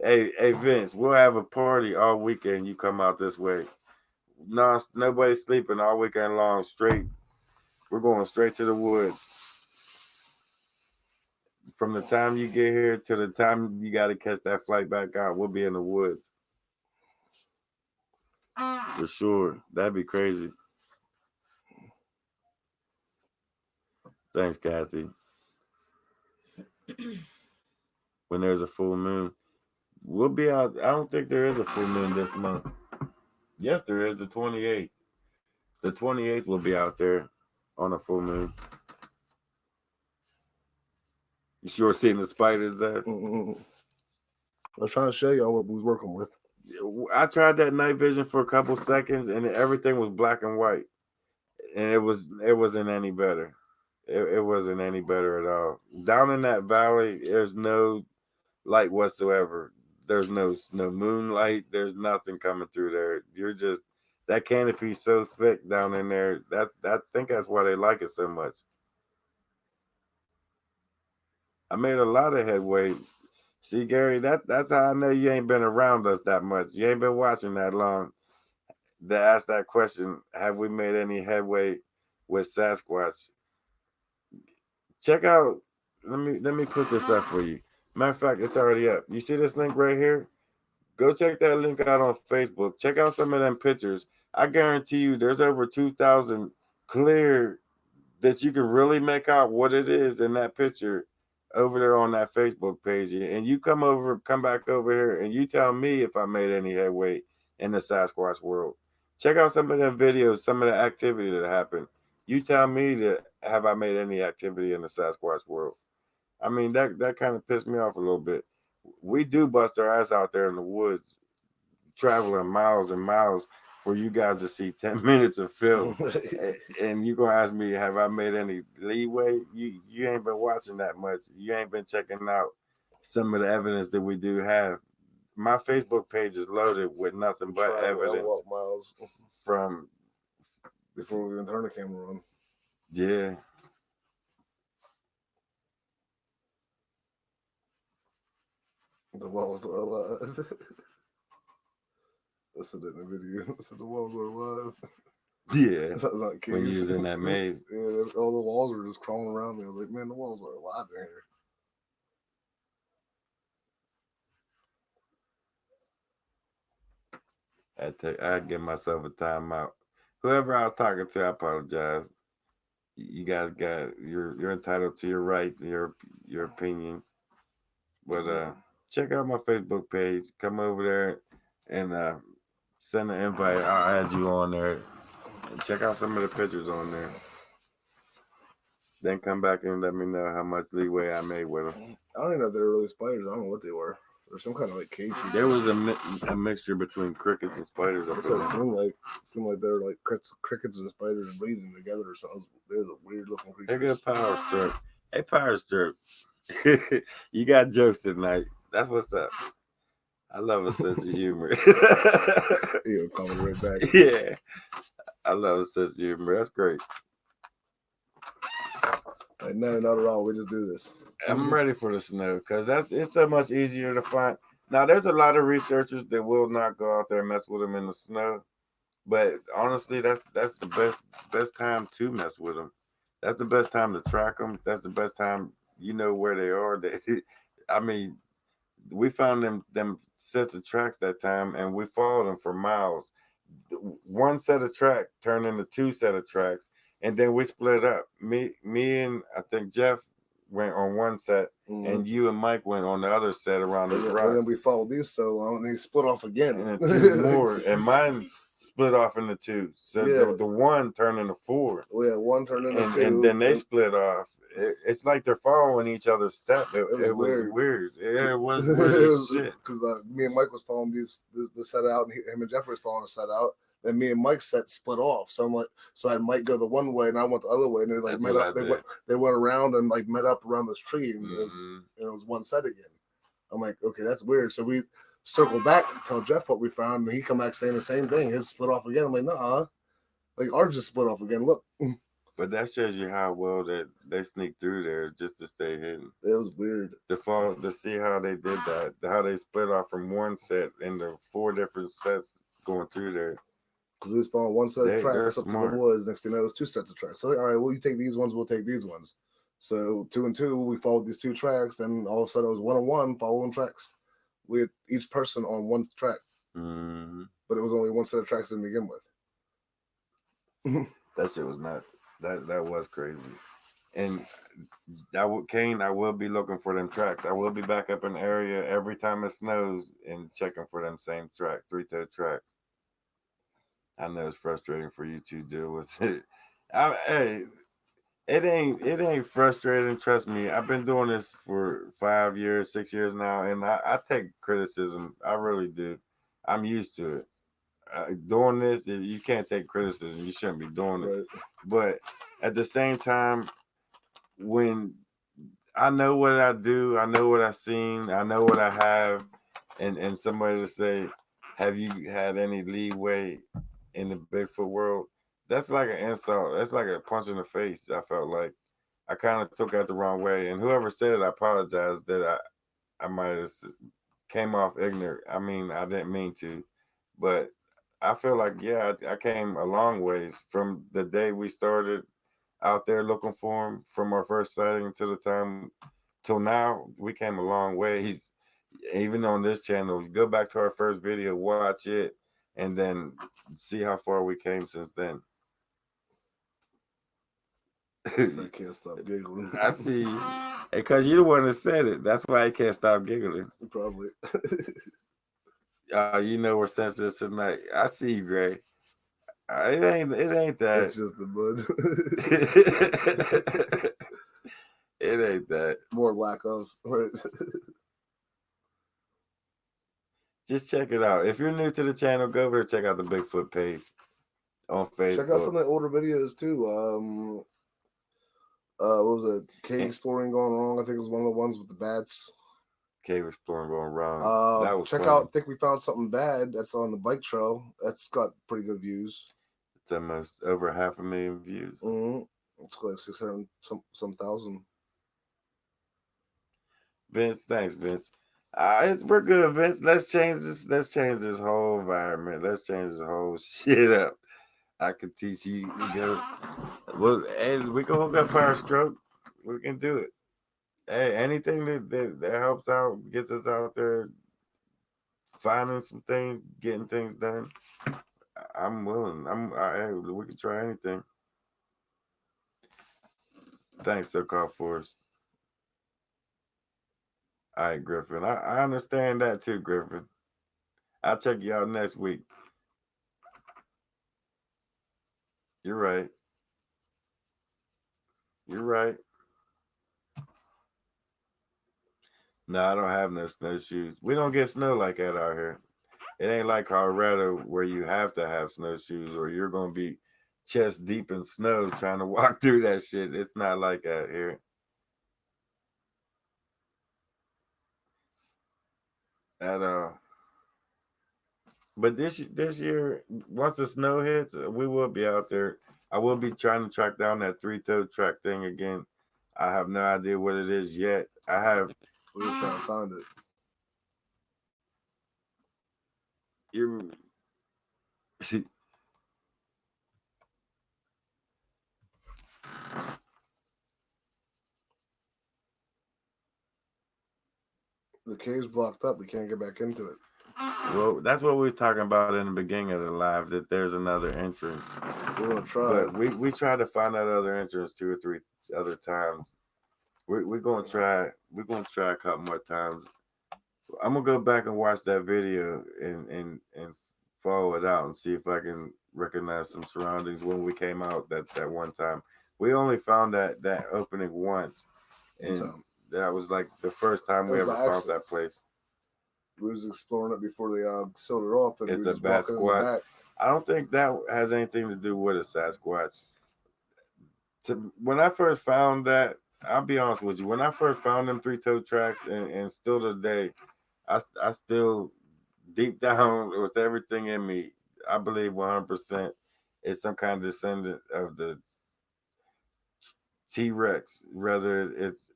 Hey, Vince, we'll have a party all weekend. You come out this way. No, nobody's sleeping all weekend long. Straight, we're going straight to the woods. From the time you get here to the time you got to catch that flight back out, we'll be in the woods. For sure. That'd be crazy. Thanks, Kathy. When there's a full moon, we'll be out. I don't think there is a full moon this month. Yes, there is, the 28th. The 28th will be out there on a full moon. You sure seeing the spiders there? I was trying to show y'all what we was working with. I tried that night vision for a couple seconds and everything was black and white. and it wasn't any better. It wasn't any better at all. Down in that valley, there's no light whatsoever. There's no moonlight. There's nothing coming through there. You're just that canopy's so thick down in there. I think that's why they like it so much. I made a lot of headway. See, Gary, that's how I know you ain't been around us that much. You ain't been watching that long to ask that question. Have we made any headway with Sasquatch? Check out. Let me put this up for you. Matter of fact, it's already up. You see this link right here? Go check that link out on Facebook. Check out some of them pictures. I guarantee you, there's over 2,000 clear that you can really make out what it is in that picture over there on that Facebook page. And you come back over here, and you tell me if I made any headway in the Sasquatch world. Check out some of them videos, some of the activity that happened. You tell me that have I made any activity in the Sasquatch world. I mean, that kind of pissed me off a little bit. We do bust our ass out there in the woods, traveling miles and miles for you guys to see 10 minutes of film. And you're going to ask me, have I made any leeway? You ain't been watching that much. You ain't been checking out some of the evidence that we do have. My Facebook page is loaded with nothing but evidence miles from before we even turn the camera on. Yeah. The walls are alive. I said that in the video. I said the walls are alive. Yeah. Not when you was in that maze. Yeah, all the walls were just crawling around me. I was like, man, the walls are alive in here. I'd give myself a timeout. Whoever I was talking to, I apologize. You guys you're entitled to your rights and your opinions. But check out my Facebook page. Come over there and send an invite. I'll add you on there. And check out some of the pictures on there. Then come back and let me know how much leeway I made with them. I don't even know if they were really spiders. I don't know what they were. Or some kind of like cage. There was a mixture between crickets and spiders. That's what it seemed like. It seemed like they were like crickets and spiders breeding together or something. There's a weird looking creature. They got power strip. Hey, power strip. You got jokes tonight. That's what's up. I love a sense of humor. Yeah, coming right back. Yeah, I love a sense of humor. That's great. Like, no, not at all. We just do this. I'm ready for the snow because it's so much easier to find. Now, there's a lot of researchers that will not go out there and mess with them in the snow, but honestly, that's the best time to mess with them. That's the best time to track them. That's the best time you know where they are. I mean, we found them sets of tracks that time, and we followed them for miles. One set of track turned into two set of tracks, and then we split up. Me and I think Jeff went on one set, and you and Mike went on the other set around these rocks. And then we followed these so long, and they split off again. And then two more, and mine split off into two. So yeah. the one turned into four. Well, yeah, one turned into two. And then they split off. It's like they're following each other's step. It was weird. It was weird as shit. Because me and Mike was following the set out, and him and Jeffrey was following the set out. Then me and Mike's set split off. So I'm like, I had Mike go the one way, and I went the other way, and they like met up. They went around and like met up around this tree, and it was one set again. I'm like, okay, that's weird. So we circled back, tell Jeff what we found, and he come back saying the same thing. His split off again. I'm like, nah, like ours just split off again. Look. But that shows you how well that they sneak through there just to stay hidden. It was weird. To see how they did that, how they split off from one set into four different sets going through there. Because we was following one set of tracks up to the woods. Next thing you know, it was two sets of tracks. So, like, all right, well, you take these ones, we'll take these ones. So 2 and 2, we followed these two tracks. Then all of a sudden, it was 1 and 1 following tracks. We had each person on one track. Mm-hmm. But it was only one set of tracks to begin with. That shit was nuts. That was crazy. And Kane, I will be looking for them tracks. I will be back up in the area every time it snows and checking for them same track, 3-toed tracks. I know it's frustrating for you to deal with it. Hey, it ain't frustrating. Trust me. I've been doing this for 5 years, 6 years now, and I take criticism. I really do. I'm used to it. doing this, you can't take criticism. You shouldn't be doing it. Right. But at the same time, when I know what I do, I know what I've seen, I know what I have, and somebody to say, have you had any leeway in the Bigfoot world? That's like an insult. That's like a punch in the face. I felt like I kind of took that the wrong way, and whoever said it, I apologize that I might have came off ignorant. I mean, I didn't mean to, but I feel like yeah, I came a long ways from the day we started out there looking for him, from our first sighting to the time till now. We came a long ways. Even on this channel, go back to our first video, watch it, and then see how far we came since then. I can't stop giggling. I see, because you're the one that said it. That's why I can't stop giggling. Probably. You know we're sensitive tonight. I see you, Gray. It ain't that. It's just the bud. It ain't that. More lack of. Right. Just check it out. If you're new to the channel, go over and check out the Bigfoot page on Facebook. Check out some of the older videos too. What was it? Cave exploring gone wrong. I think it was one of the ones with the bats. Cave exploring going wrong. That was check funny. out. I think we found something bad. That's on the bike trail. That's got pretty good views. It's almost over 500,000 views. Mm-hmm. It's like 600 some thousand. Vince, thanks, Vince. We're good, Vince. Let's change this. Let's change this whole environment. Let's change this whole shit up. I can teach you. Well, hey, we can hook up Power Stroke. We can do it. Hey, anything that helps out, gets us out there, finding some things, getting things done. I'm willing. We can try anything. Thanks, so-called Forrest. All right, Griffin. I understand that too, Griffin. I'll check you out next week. You're right. You're right. No, I don't have no snowshoes. We don't get snow like that out here. It ain't like Colorado where you have to have snowshoes or you're going to be chest deep in snow trying to walk through that shit. It's not like that here. At all. But this year, once the snow hits, we will be out there. I will be trying to track down that three-toed track thing again. I have no idea what it is yet. We're just trying to find it. You're the cave's blocked up. We can't get back into it. Well, that's what we was talking about in the beginning of the live, that there's another entrance. We're gonna try. But we tried to find that other entrance 2 or 3 other times. We're gonna try. We're gonna try a couple more times. I'm gonna go back and watch that video and follow it out and see if I can recognize some surroundings when we came out that one time. We only found that opening once, and that was like the first time we ever found that place. We was exploring it before they sealed it off, and it's we a Sasquatch. I don't think that has anything to do with a Sasquatch. When I first found that, I'll be honest with you. When I first found them three-toed tracks, and still today, I still deep down with everything in me, I believe 100% it's some kind of descendant of the T-Rex. Whether it's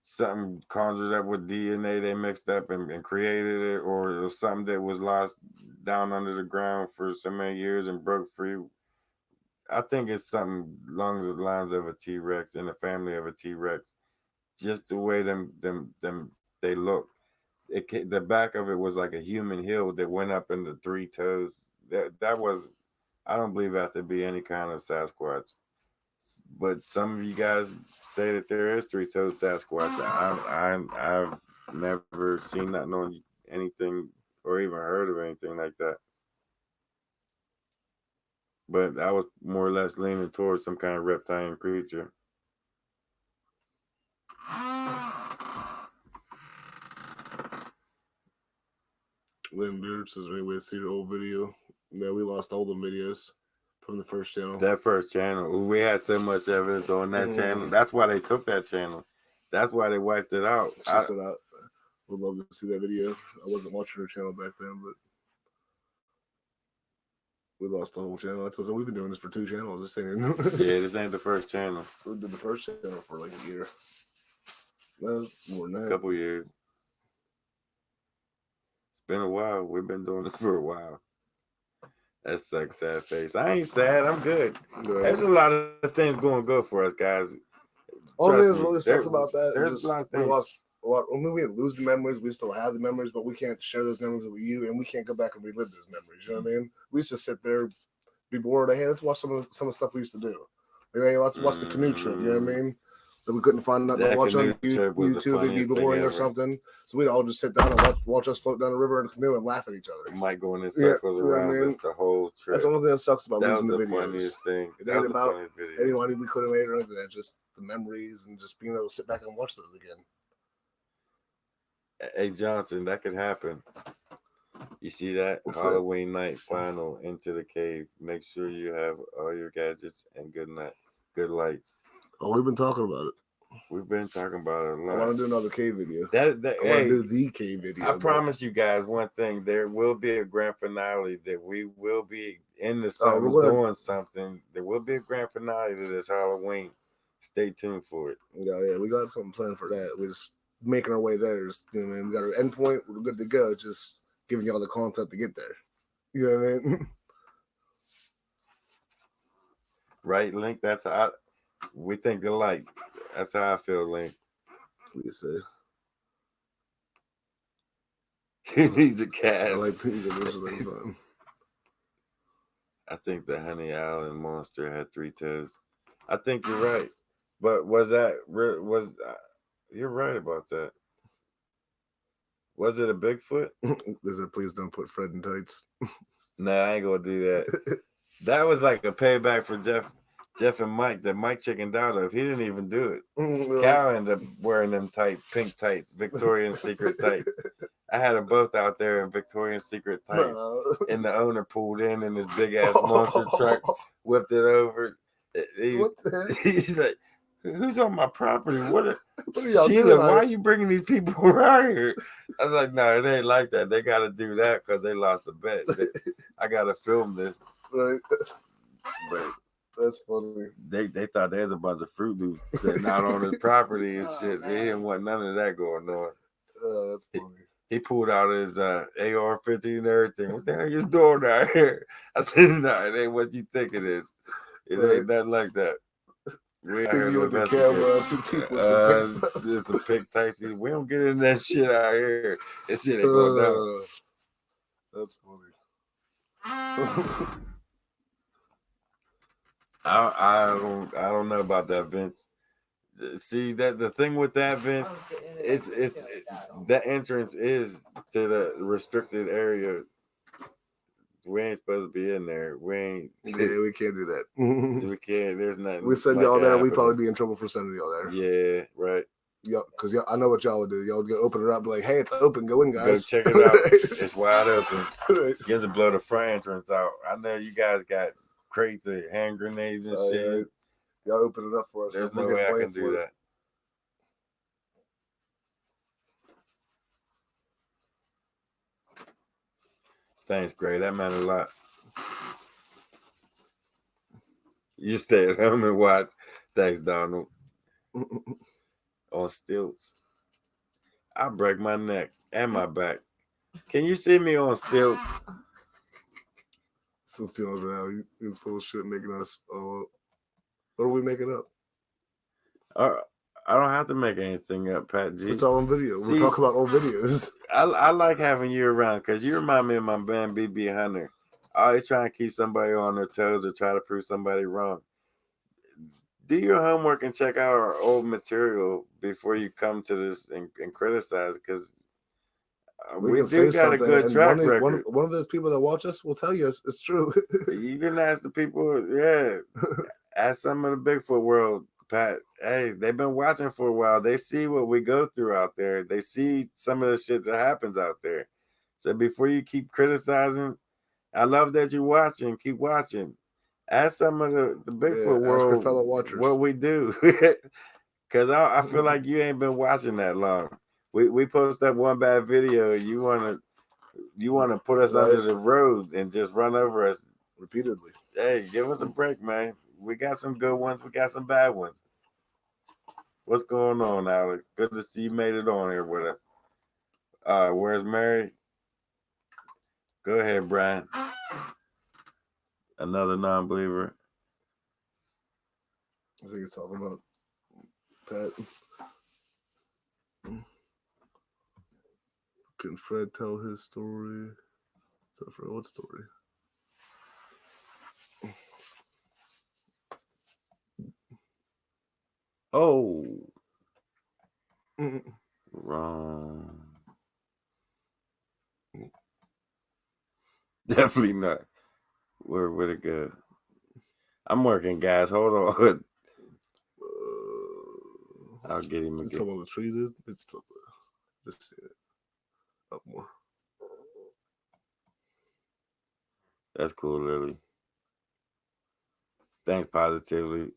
something conjured up with DNA they mixed up and created it, or it was something that was lost down under the ground for so many years and broke free. I think it's something along the lines of a T-Rex in the family of a T-Rex. Just the way them they look. The back of it was like a human heel that went up into 3 toes. That was, I don't believe that to be any kind of Sasquatch. But some of you guys say that there is 3-toed Sasquatch. I've never seen nothing on anything or even heard of anything like that. But I was more or less leaning towards some kind of reptilian creature. Lynn Beard says, anyway, see the old video. Yeah, we lost all the videos from the first channel. That first channel, we had so much evidence on that channel. That's why they took that channel. That's why they wiped it out. She said I would love to see that video. I wasn't watching her channel back then, but we lost the whole channel. That's we've been doing this for 2 channels. This thing. Yeah, this ain't the first channel. We did the first channel for like a year. No, more than that. A couple years. It's been a while. We've been doing this for a while. That sucks, sad face. I ain't sad. I'm good. Right. There's a lot of things going good for us, guys. All that Trust me, really sucks about that. There's a lot of things. We lost a lot. I mean, we didn't lose the memories. We still have the memories, but we can't share those memories with you, and we can't go back and relive those memories. You know what I mean? We used to sit there, be bored. Hey, let's watch some of the stuff we used to do. Like, hey, let's watch the canoe trip. You know what I mean? That we couldn't find nothing to watch on YouTube. It'd be boring or something. So we'd all just sit down and watch us float down the river in a canoe and laugh at each other. We might go in circles around us the whole trip. That's the only thing that sucks about losing the videos. That was the funniest thing. It ain't about any money we could have made or anything. It's just the memories and just being able to sit back and watch those again. Hey, Johnson, that could happen. You see that? What's Halloween night final into the cave. Make sure you have all your gadgets and good lights. Oh, we've been talking about it. We've been talking about it a lot. I want to do another cave video. I want to do the cave video. I promise you guys one thing. There will be a grand finale that we will be in the sun doing something. There will be a grand finale to this Halloween. Stay tuned for it. Yeah, we got something planned for that. We're just making our way there. Just, you know, we got our endpoint. We're good to go. Just giving y'all the content to get there. You know what I mean? Right, Link? That's how we think alike. That's how I feel, Link. What do you say? He needs a cast. I like things that are fun. I think the Honey Island monster had 3 toes. I think you're right. But you're right about that. Was it a Bigfoot? They said, please don't put Fred in tights. Nah, I ain't gonna do that. That was like a payback for Jeff and Mike that Mike chickened out of. He didn't even do it. Really? Cal ended up wearing them pink tights, Victoria's Secret tights. I had them both out there in Victoria's Secret tights. And the owner pulled in his big ass monster truck, whipped it over. He's like, who's on my property? What are y'all Sheila, doing? Why are you bringing these people around here? I was like, no, it ain't like that. They got to do that because they lost a bet. I got to film this. Right. But that's funny. They thought there's a bunch of Fruit Loops sitting out on his property and shit. They didn't want none of that going on. That's funny. He pulled out his AR-15 and everything. What the hell you doing out here? I said, no, it ain't what you think it is. It ain't nothing like that. We out here with the camera, 2 people, just a pig taxi. We don't get in that shit out here. This shit ain't going down. That's funny. I don't know about that, Vince. See that the thing with that, Vince, it's that entrance is to the restricted area. We ain't supposed to be in there. We ain't. Yeah, we can't do that. We can't. There's nothing. We send y'all there. We'd probably be in trouble for sending y'all there. Yeah, right. Yeah, because I know what y'all would do. Y'all would go open it up, and be like, "Hey, it's open. Go in, guys. Go check it out. It's wide open. You have to blow the front entrance out. I know you guys got crates of hand grenades and shit. Yeah. Y'all open it up for us. There's no way I can do that. Thanks, Gray. That meant a lot. You stay at home and watch. Thanks, Donald. On stilts. I break my neck and my back. Can you see me on stilts? Since people around, he's full of shit making us. What are we making up? I don't have to make anything up, Pat G. It's all on video. We'll talk about old videos. I like having you around because you remind me of my band BB Hunter. I always try and keep somebody on their toes or try to prove somebody wrong. Do your homework and check out our old material before you come to this and criticize, because we do got a good track record. One of those people that watch us will tell you it's true. You can ask the people, yeah. Ask some of the Bigfoot world, Pat. Hey, they've been watching for a while. They see what we go through out there. They see some of the shit that happens out there. So before you keep criticizing, I love that you're watching. Keep watching. Ask some of the Bigfoot Yeah, ask your world fellow watchers. what we do. Because I feel like you ain't been watching that long. We post that one bad video. You wanna put us under the road and just run over us repeatedly. Hey, give us a break, man. We got some good ones. We got some bad ones. What's going on, Alex? Good to see you made it on here with us. Where's Mary? Go ahead, Brian. Another non-believer. I think it's talking about Pat. Can Fred tell his story? So Fred, what story? Oh. Wrong. Definitely not. Where'd it go? I'm working, guys. Hold on. I'll get him again. You talking about the tree, dude? Just see it. Up more. That's cool, Lily. Thanks, positively.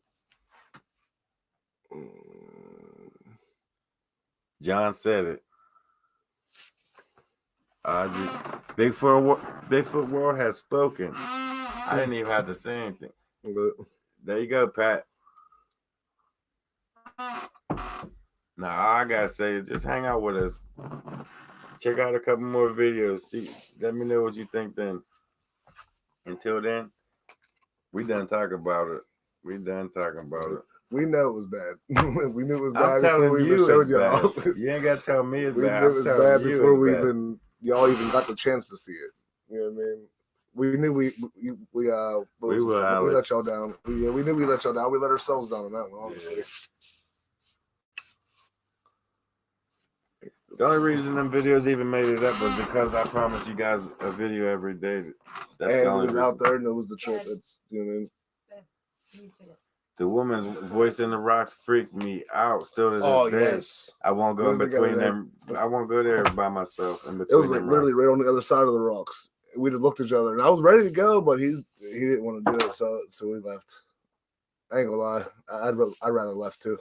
John said it. Bigfoot World has spoken. I didn't even have to say anything. There you go, Pat. Now, all I gotta say is just hang out with us. Check out a couple more videos. See, let me know what you think then. Until then, we done talking about it. We done talking about it. We know it was bad. We knew it was bad I'm before we even showed y'all. You ain't gotta tell me it's we bad. knew it was bad before y'all even got the chance to see it. You know what I mean? We knew we let y'all down. We knew we let y'all down. We let ourselves down on that one, honestly. Yeah. The only reason them videos even made it up was because I promised you guys a video every day. That's and the only it was reason. Out there, and it was the trip. It's you know what I mean. The woman's voice in the rocks freaked me out. Still to this day, yes. I won't go in between them. I won't go there by myself. In between it was like literally right on the other side of the rocks. We just looked at each other, and I was ready to go, but he didn't want to do it, so we left. I ain't gonna lie, I'd rather left too.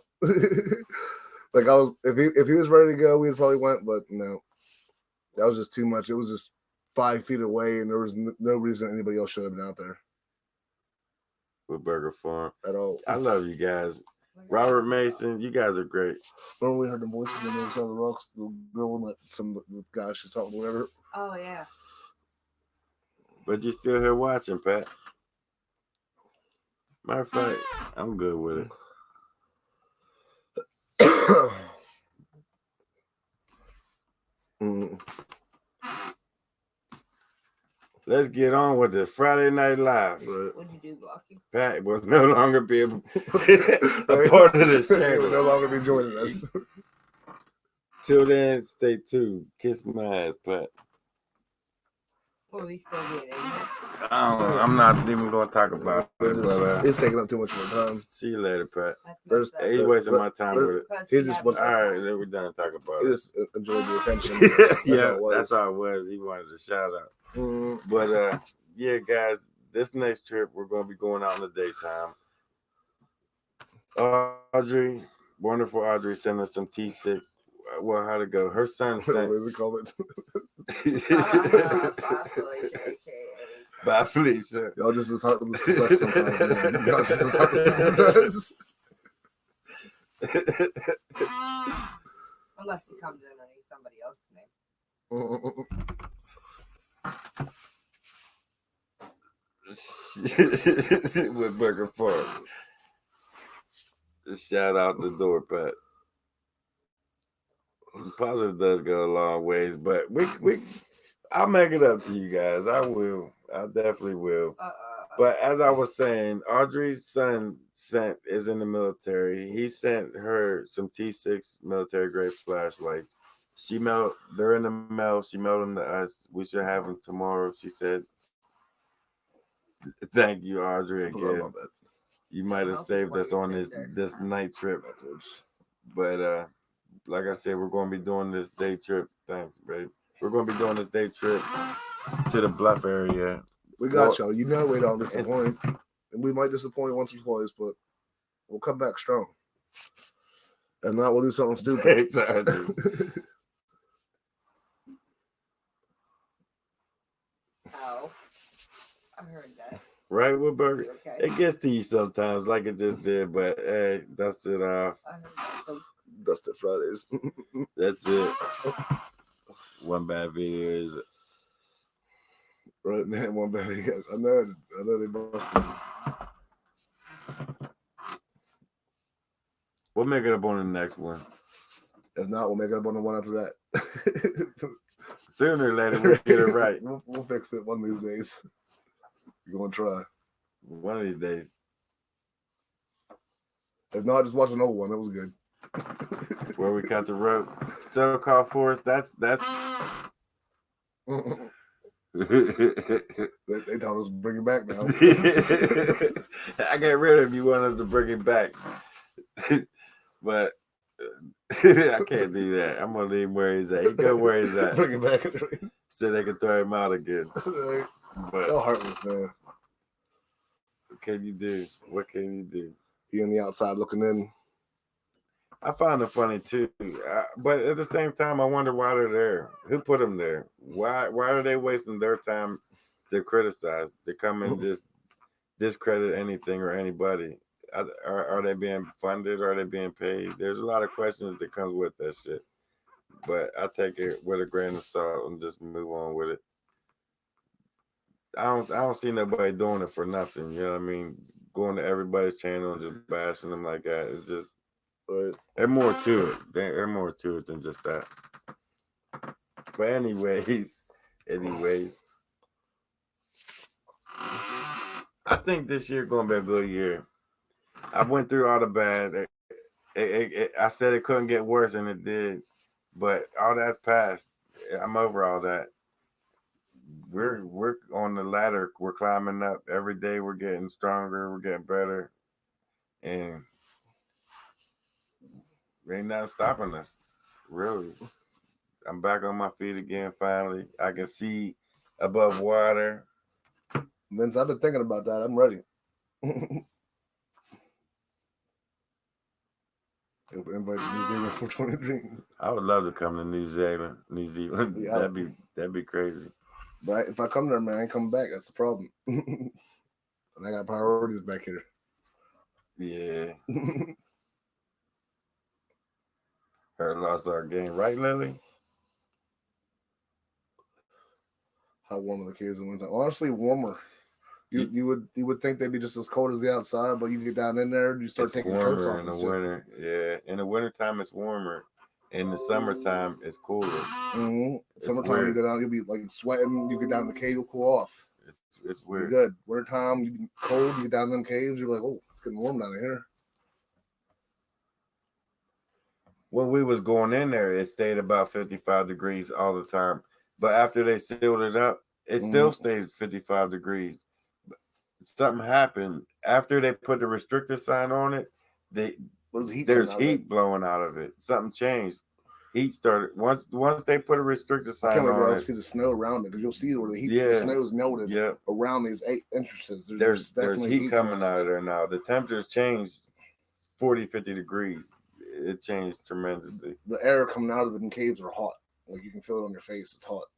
Like I was, if he was ready to go, we'd probably went, but no, that was just too much. It was just 5 feet away, and there was no reason anybody else should have been out there. With Burger Farm at all. I love you guys. Robert Mason, you guys are great. Remember we heard the voices on the other side of the rocks, the girl and some guys she's talking, whatever. Oh yeah. But you still here watching, Pat. Matter of fact, I'm good with it. Let's get on with the Friday Night Live. What'd you do, Blocky? Pat will no longer be a part of this channel. He will no longer be joining us. Till then, stay tuned. Kiss my ass, Pat. Well, he's still getting it. I'm not even going to talk about it. It's taking up too much of my time. See you later, Pat. He's wasting my time with it. He just wants. All right, then we're done talking about it. He just enjoyed the attention. That's all it was. He wanted a shout out. But yeah, guys, this next trip we're going to be going out in the daytime. Audrey, wonderful Audrey, sent us some T6. Well, how'd it go? Her son sent. What do we call it? Bye, Felicia. Y'all just as hard as us sometimes. Man. Y'all just as hard as us. Unless he comes in and he's somebody else's name. With Burger Farm. Just shout out the door, Pat. Positive does go a long ways, but I'll make it up to you guys. I will. I definitely will. But as I was saying, Audrey's son is in the military. He sent her some T6 military grade flashlights. They're in the mail. She mailed them to us. We should have them tomorrow, she said. Thank you, Audrey, again. You might have saved us on this night trip. But like I said, we're going to be doing this day trip. Thanks, babe. We're going to be doing this day trip to the Bluff area. We got y'all. You know we don't disappoint. And we might disappoint once or twice, but we'll come back strong. If not, we'll do something stupid. Exactly. Ow. I heard that. Right, Woodburger? You okay? It gets to you sometimes, like it just did, but hey, dust it off. I heard that. Dusted Fridays. That's it. One bad video is Right, man. One bad. I know they busted. We'll make it up on the next one. If not, we'll make it up on the one after that. Sooner or later, we'll get it right. We'll fix it one of these days. You're gonna try. One of these days. If not, just watch another one. It was good. Where we cut the rope. So-called forest. That's. They told us to bring it back now. I get rid of it if you want us to bring it back. But I can't do that. I'm gonna leave him where he's at. He go where he's at. Bring it back. So they can throw him out again. But so heartless, man. what can you do? What can you do? He on the outside looking in. I find it funny too, but at the same time, I wonder why they're there. Who put them there? Why are they wasting their time to criticize, to come and just discredit anything or anybody? Are they being funded? Are they being paid? There's a lot of questions that comes with that shit. But I take it with a grain of salt and just move on with it. I don't see nobody doing it for nothing. You know what I mean? Going to everybody's channel and just bashing them like that. It's just. There's more to it. There's more to it than just that. But anyways, I think this year going to be a good year. I went through all the bad. I said it couldn't get worse, and it did. But all that's past. I'm over all that. We're on the ladder. We're climbing up every day. We're getting stronger. We're getting better, and ain't nothing stopping us, really. I'm back on my feet again, finally. I can see above water. Vince, I've been thinking about that. I'm ready. Invite to New Zealand for 20 dreams. I would love to come to New Zealand. Yeah. That'd be crazy. Right? If I come there, man, I ain't coming back. That's the problem. And I got priorities back here. Yeah. Heard lost our game, right, Lily? How warm are the kids in winter? Honestly, warmer. You would think they'd be just as cold as the outside, but you get down in there, you start taking coats off in the winter. Yeah, in the wintertime it's warmer. In the summertime it's cooler. Mm-hmm. Summertime you go down, you'll be like sweating. You get down in the cave, you'll cool off. It's weird. You're good. Wintertime, you be cold. You get down in them caves, you're like, oh, it's getting warm down here. When we was going in there, it stayed about 55 degrees all the time. But after they sealed it up, it still stayed 55 degrees. Something happened after they put the restrictor sign on it. There's heat blowing out of it. Something changed. Heat started once they put a restrictor sign on it. See the snow around it because you'll see where the snow is melted around these 8 entrances. There's heat coming out of there now. The temperatures changed 40, 50 degrees. It changed tremendously. The air coming out of the caves are hot. Like you can feel it on your face. It's hot.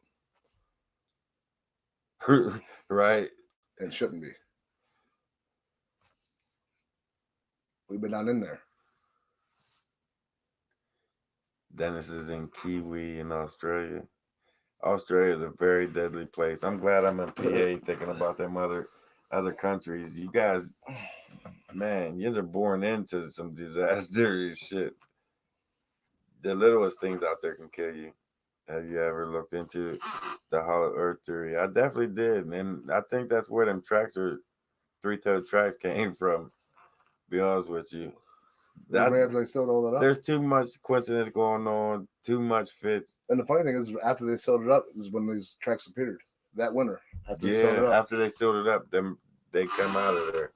Right. It shouldn't be. We've been down in there. Dennis is in Kiwi in Australia. Australia is a very deadly place. I'm glad I'm in PA thinking about them other countries. You guys, man, you are born into some disaster shit. The littlest things out there can kill you. Have you ever looked into the hollow earth theory? I definitely did. And I think that's where them three-toed tracks came from. Be honest with you. They sealed all that up. There's too much coincidence going on, too much fits. And the funny thing is, after they sealed it up, is when these tracks appeared that winter. After they sealed it up, they come out of there.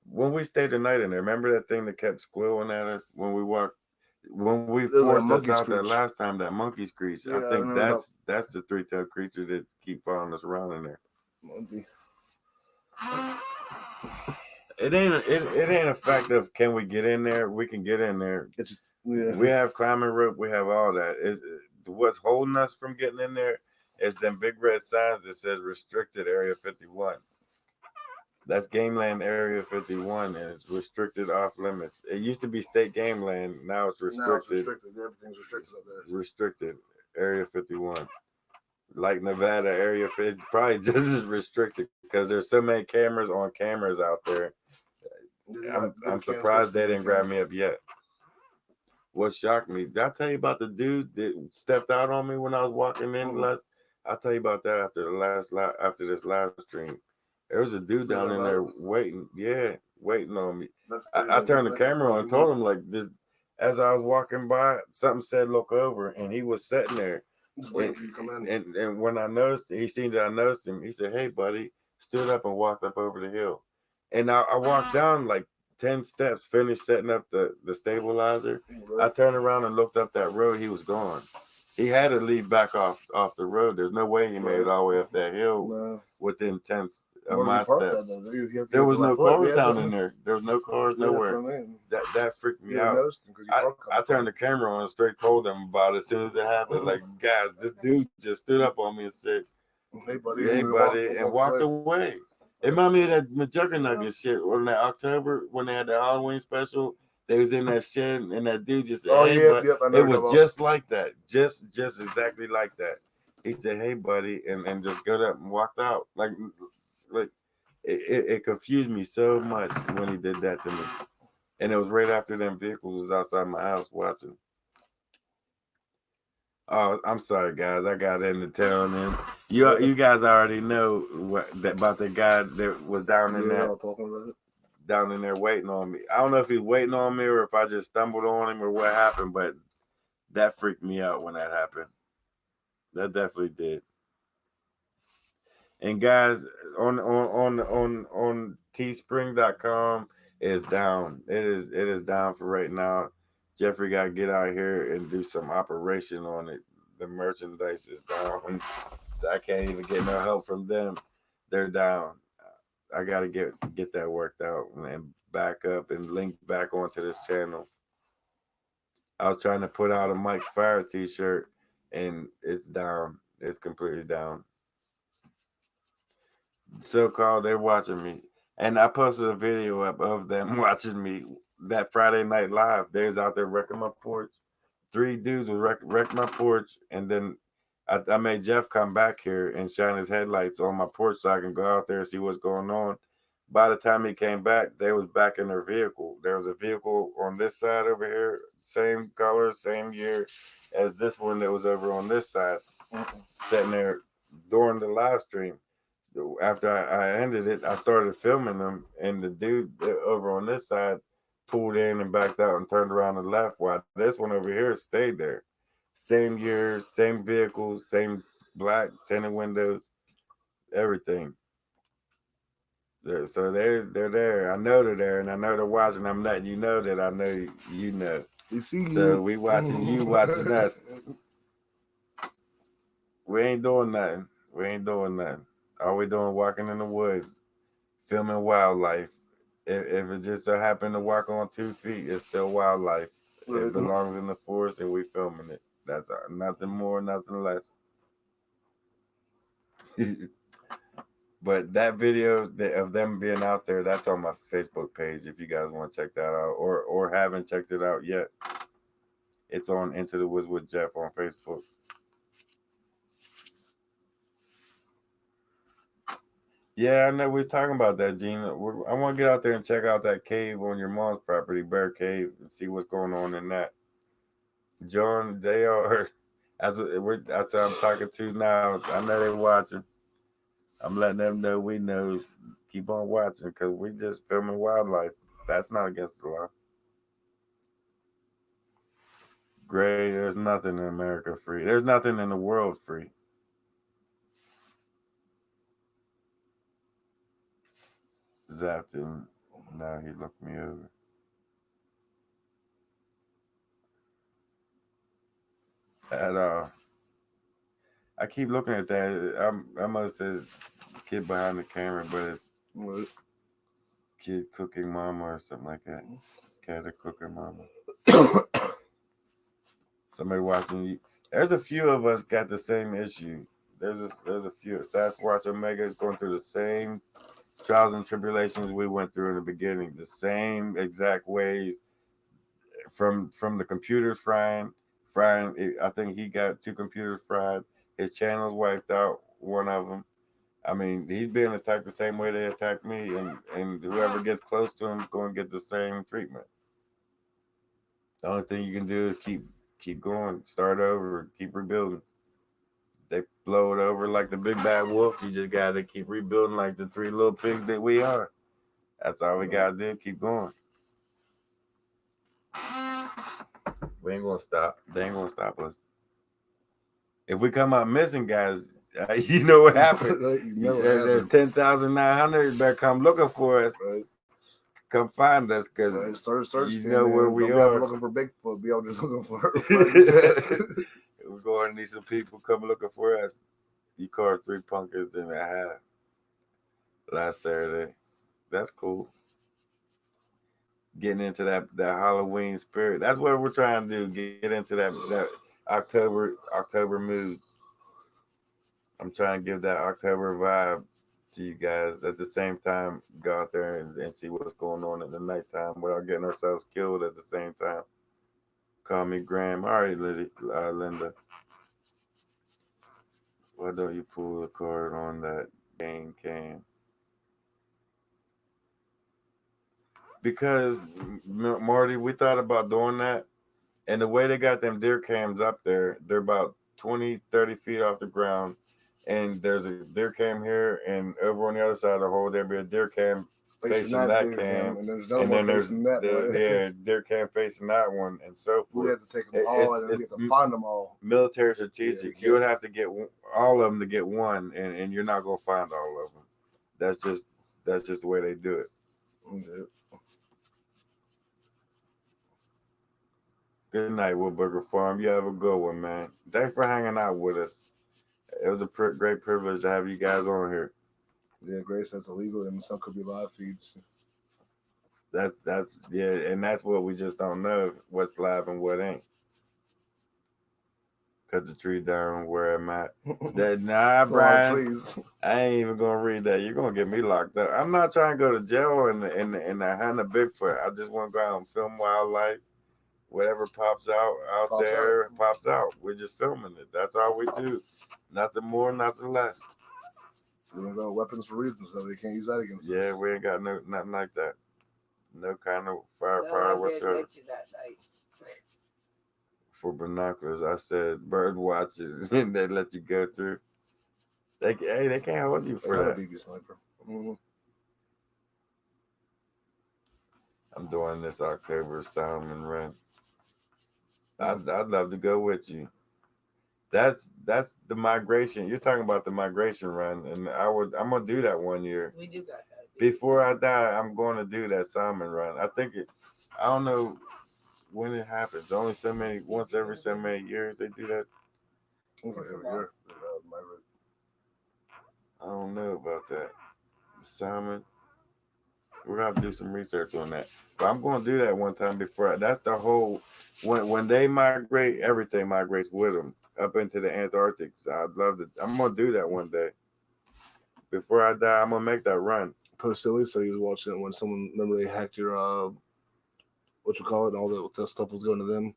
When we stayed the night in there, remember that thing that kept squealing at us when we walked? when we There's like a forced us monkey out that screech. last time, that monkey screech. Yeah, I I think remember that's the three-tailed creature that keep following us around in there. Might be. It ain't a fact of can we get in there. We can get in there. It's just We have climbing rope. We have all that. What's holding us from getting in there is them big red signs that says restricted area 51. That's Gameland Area 51, and it's restricted off limits. It used to be state game land. Now it's restricted. Now it's restricted. Everything's restricted up there. Restricted Area 51. Like Nevada Area 50, probably just as restricted because there's so many cameras on cameras out there. I'm surprised they didn't grab me up yet. What shocked me, did I tell you about the dude that stepped out on me when I was walking in last? I'll tell you about that after this live stream. There was a dude down in there waiting, waiting on me. I turned the camera on and told him like this. As I was walking by, something said look over, and he was sitting there. Just waiting for you to come in. And when I noticed, he seen that I noticed him. He said, "Hey, buddy," stood up and walked up over the hill. And I walked down like 10 steps, finished setting up the stabilizer. I turned around and looked up that road. He was gone. He had to leave back off the road. There's no way he made it all the way up that hill within 10 of my steps. There was no cars down in there. There was no cars nowhere. That freaked me out. I turned the camera on and straight told them about it as soon as it happened. Like, guys, this dude just stood up on me and said, "Hey, buddy," and walked away. It reminded me of that Juggernaut shit on that October when they had the Halloween special. They was in that shed and that dude just said, "Hey, buddy." It was just like that, just exactly like that. He said, "Hey, buddy," and just got up and walked out. Like it confused me so much when he did that to me. And it was right after them vehicles was outside my house watching. Oh, I'm sorry, guys. I got into town, and you guys already know about the guy that was down in there, down in there waiting on me. I don't know if he's waiting on me or if I just stumbled on him or what happened, but that freaked me out when that happened. That definitely did. And guys, on teespring.com is down. It is down for right now. Jeffrey got to get out here and do some operation on it. The merchandise is down, so I can't even get no help from them. They're down. I got to get that worked out and back up and link back onto this channel. I was trying to put out a Mike Fire t-shirt, and it's down. It's completely down. So-called, they're watching me. And I posted a video up of them watching me that Friday night live. They was out there wrecking my porch. 3 dudes would wreck my porch, and then I made Jeff come back here and shine his headlights on my porch so I can go out there and see what's going on. By the time he came back, they was back in their vehicle. There was a vehicle on this side over here, same color, same year as this one that was over on this side, sitting there during the live stream. So after I ended it, I started filming them, and the dude over on this side pulled in and backed out and turned around and left, while this one over here stayed there. Same year, same vehicle, same black tinted windows, everything. So they're there. I know they're there, and I know they're watching. I'm letting you know that I know you know. We see you. So we watching you, watching us. We ain't doing nothing. We ain't doing nothing. All we doing walking in the woods, filming wildlife. If it just so happened to walk on 2 feet, it's still wildlife. It belongs in the forest, and we filming it. That's nothing more, nothing less. But that video of them being out there, that's on my Facebook page. If you guys want to check that out, or haven't checked it out yet, it's on Into the Woods with Jeff on Facebook. Yeah, I know we're talking about that, Gene. I want to get out there and check out that cave on your mom's property, Bear Cave, and see what's going on in that. John, they are. That's what I'm talking to now. I know they're watching. I'm letting them know we know. Keep on watching because we just filming wildlife. That's not against the law. Gray, there's nothing in America free. There's nothing in the world free. Zapped him. Now he looked me over. at all. I keep looking at that. I must say kid behind the camera, but it's Right. kid cooking mama or something like that. Cat or cooking mama. Somebody watching you. There's a few of us got the same issue. There's a few. Sasquatch Omega is going through the same trials and tribulations we went through in the beginning. The same exact ways from the computers frying. I think he got 2 computers fried. His channel's wiped out. One of them. I mean, he's being attacked the same way they attacked me, and whoever gets close to him is going to get the same treatment. The only thing you can do is keep going, start over, keep rebuilding. They blow it over like the big bad wolf. You just gotta keep rebuilding like the 3 little pigs that we are. That's all we gotta do. Keep going. We ain't gonna stop. They ain't gonna stop us. If we come out missing, guys, you know what happened. You know what There's happened. 10,900. Better come looking for us. Right. Come find us, because Right. Start a search you team, know man. where we Don't be out are. looking for Bigfoot. Be out just looking for. We're going to need some people come looking for us. You caught 3 pumpkins and a half last Saturday. That's cool. Getting into that Halloween spirit. That's what we're trying to do. Get into that October mood. I'm trying to give that October vibe to you guys. At the same time, go out there and see what's going on at the nighttime without getting ourselves killed at the same time. Call me Graham. All right, Linda. Why don't you pull the card on that game cam? Because Marty, we thought about doing that, and the way they got them deer cams up there, they're about 20, 30 feet off the ground, and there's a deer cam here, and over on the other side of the hole there'll be a deer cam facing that cam, and there's another and one then there's facing that way. deer cam facing that one, and so We forth. have to take them all, and then we have to find them all. Military strategic. You would have to get all of them to get one, and you're not gonna find all of them. That's just the way they do it. Yeah. Good night, Woodburger Farm. You have a good one, man. Thanks for hanging out with us. It was a great privilege to have you guys on here. Yeah, Grace, that's illegal, and some could be live feeds. That's and that's what we just don't know, what's live and what ain't. Cut the tree down where I'm at. Brian. I ain't even gonna read that. You're gonna get me locked up. I'm not trying to go to jail and hunt a Bigfoot. I just want to go out and film wildlife. Whatever pops out there. Pops out. We're just filming it. That's all we do. Nothing more, nothing less. We don't got weapons for reasons, so they can't use that against us. Yeah, we ain't got nothing like that. No kind of fire whatsoever. For binoculars, I said bird watches, and they let you go through. They can't hold you for that. A BB sniper. Mm-hmm. I'm doing this October Salmon run. I'd love to go with you. That's the migration. You're talking about the migration run, and I'm gonna do that one year. We do got that. Before I die, I'm going to do that salmon run. I don't know when it happens. Only once every so many years they do that. Every year. I don't know about that. The salmon. We're gonna have to do some research on that. But I'm gonna do that one time that's the whole when they migrate, everything migrates with them up into the Antarctic. So I'd love to. I'm gonna do that one day. Before I die, I'm gonna make that run. Post silly, so he was watching it when someone remember they hacked your what you call it, and all that stuff was going to them.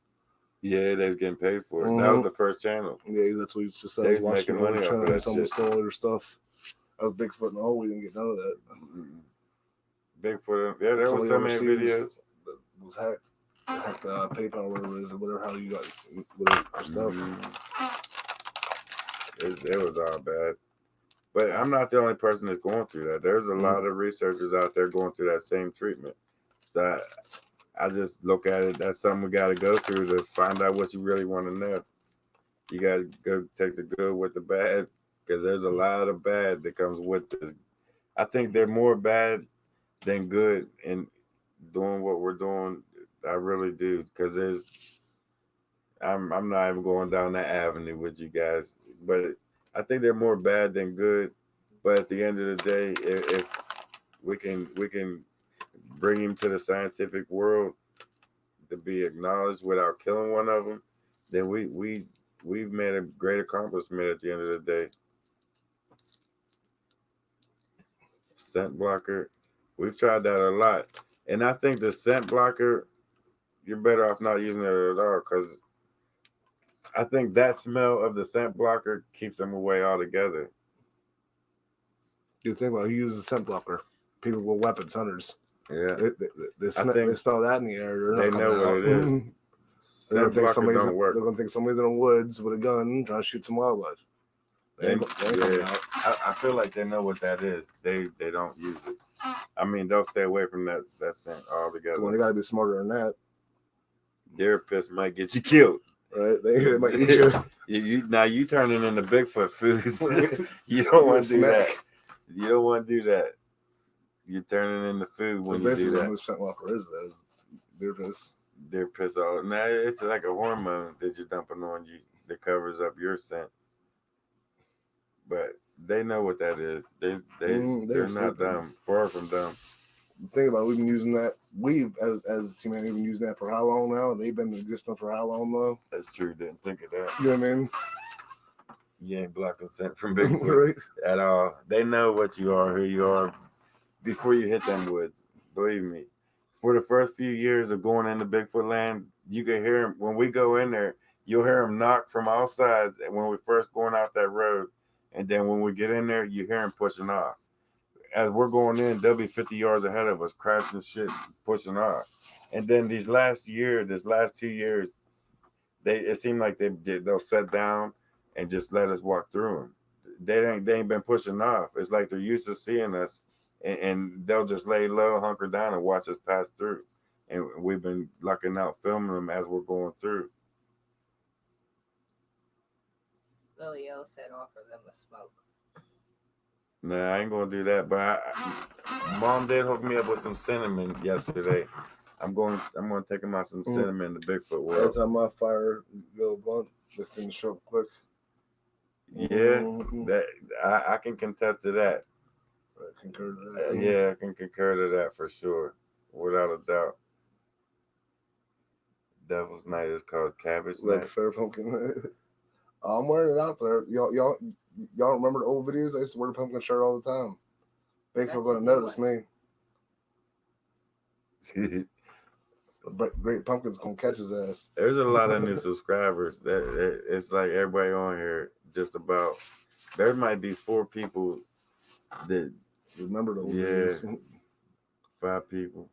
Yeah, they was getting paid for it. That was the first channel. Yeah, that's what he just said. They was making money off of that someone shit. stole your stuff. That was Bigfoot in the hole. We didn't get none of that. Bigfoot. Yeah, there was so many videos. That was hacked. Hacked PayPal or whatever it is, or whatever how you got whatever stuff. It was all bad. But I'm not the only person that's going through that. There's a lot of researchers out there going through that same treatment. So I just look at it. That's something we got to go through to find out what you really want to know. You got to go take the good with the bad, because there's a lot of bad that comes with this. I think they're more bad than good in doing what we're doing. I really do, because I'm not even going down that avenue with you guys, but I think they're more bad than good. But at the end of the day, if we can bring him to the scientific world to be acknowledged without killing one of them, then we've made a great accomplishment at the end of the day. Scent blocker, we've tried that a lot, and I think the scent blocker, you're better off not using it at all because I think that smell of the scent blocker keeps them away altogether. You think about who uses a scent blocker? People with weapons, hunters. Yeah, They I think smell that in the air. They're they not know coming what out. it is. They're gonna Scent think blocker somebody's. don't work. They're gonna think somebody's in the woods with a gun trying to shoot some wildlife. They ain't coming Yeah, out. I feel like they know what that is. They don't use it. I mean, they'll stay away from that scent Come on, altogether. they gotta be smarter than that, Deer piss might get you killed. right? They might eat you. You turning into Bigfoot food. You don't You want a to do that. snack. You don't want to do that. You're turning into food when That's you do basically that. what scent blocker is. They're just Deer piss all. Now it's like a hormone that you're dumping on you that covers up your scent. But they know what that is. They're ain't not stupid. dumb. Far from dumb. Think about it, we've been using that. We've as humanity been using that for how long now? They've been existing for how long though? That's true. Didn't think of that. You know what I mean? You ain't blocking scent from Bigfoot Right? at all. They know what you are, who you are, before you hit them woods. Believe me. For the first few years of going into Bigfoot land, you can hear him when we go in there. You'll hear him knock from all sides, and when we're first going out that road, and then when we get in there, you hear him pushing off. As we're going in, they'll be 50 yards ahead of us, crashing shit, pushing off. And then this last 2 years, it seemed like they'll sit down and just let us walk through them. They ain't been pushing off. It's like they're used to seeing us, and they'll just lay low, hunker down, and watch us pass through. And we've been lucking out, filming them as we're going through. Liliel said offer them a smoke. Nah, I ain't gonna do that. But Mom did hook me up with some cinnamon yesterday. I'm gonna take him out some cinnamon to Bigfoot Every world. time I fire go blunt, this thing show up quick. Yeah, that I can contest to that. I concur to that. Yeah, I can concur to that for sure, without a doubt. Devil's Night is called Cabbage Like Night. fair pumpkin. I'm wearing it out there. Y'all remember the old videos? I used to wear the pumpkin shirt all the time. Bigfoot gonna notice me. Great Pumpkin's gonna catch his ass. There's a lot of new subscribers. That it's like everybody on here. Just about there might be 4 people that remember the old videos. 5 people.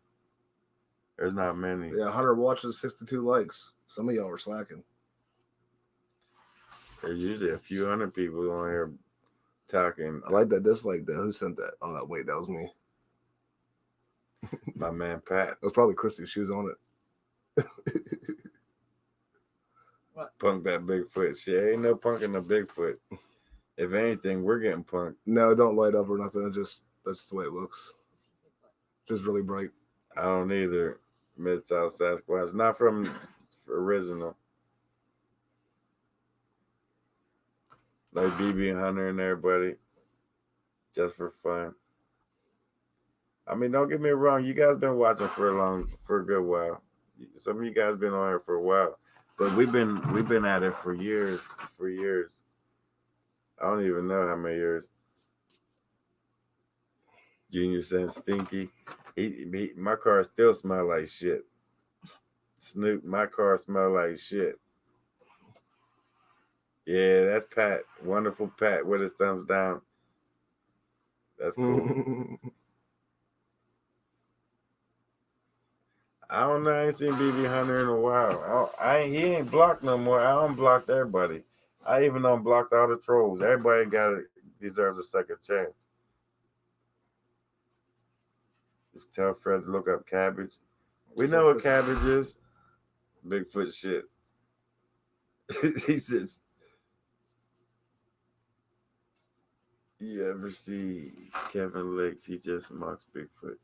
There's not many. Yeah, 100 watches, 62 likes. Some of y'all are slacking. There's usually a few hundred people on here talking. I like that dislike though. Who sent that? Oh, wait, that was me. My man Pat. That was probably Christy. She was on it. Punk that Bigfoot shit. Ain't no punking the Bigfoot. If anything, we're getting punked. No, don't light up or nothing. That's the way it looks. Just really bright. I don't either. Mid-South Sasquatch. Not from original. Like BB and Hunter and everybody. Just for fun. I mean, don't get me wrong. You guys been watching for a good while. Some of you guys been on here for a while, but we've been at it for years. For years. I don't even know how many years. Junior said stinky. My car still smell like shit. Snoop, my car smell like shit. Yeah, that's Pat. Wonderful Pat with his thumbs down. That's cool. I don't know. I ain't seen BB Hunter in a while. He ain't blocked no more. I unblocked everybody. I even unblocked all the trolls. Everybody deserves a second chance. Just tell Fred to look up cabbage. We know what cabbage is. Bigfoot shit. He says, you ever see Kevin Lakes? He just mocks Bigfoot.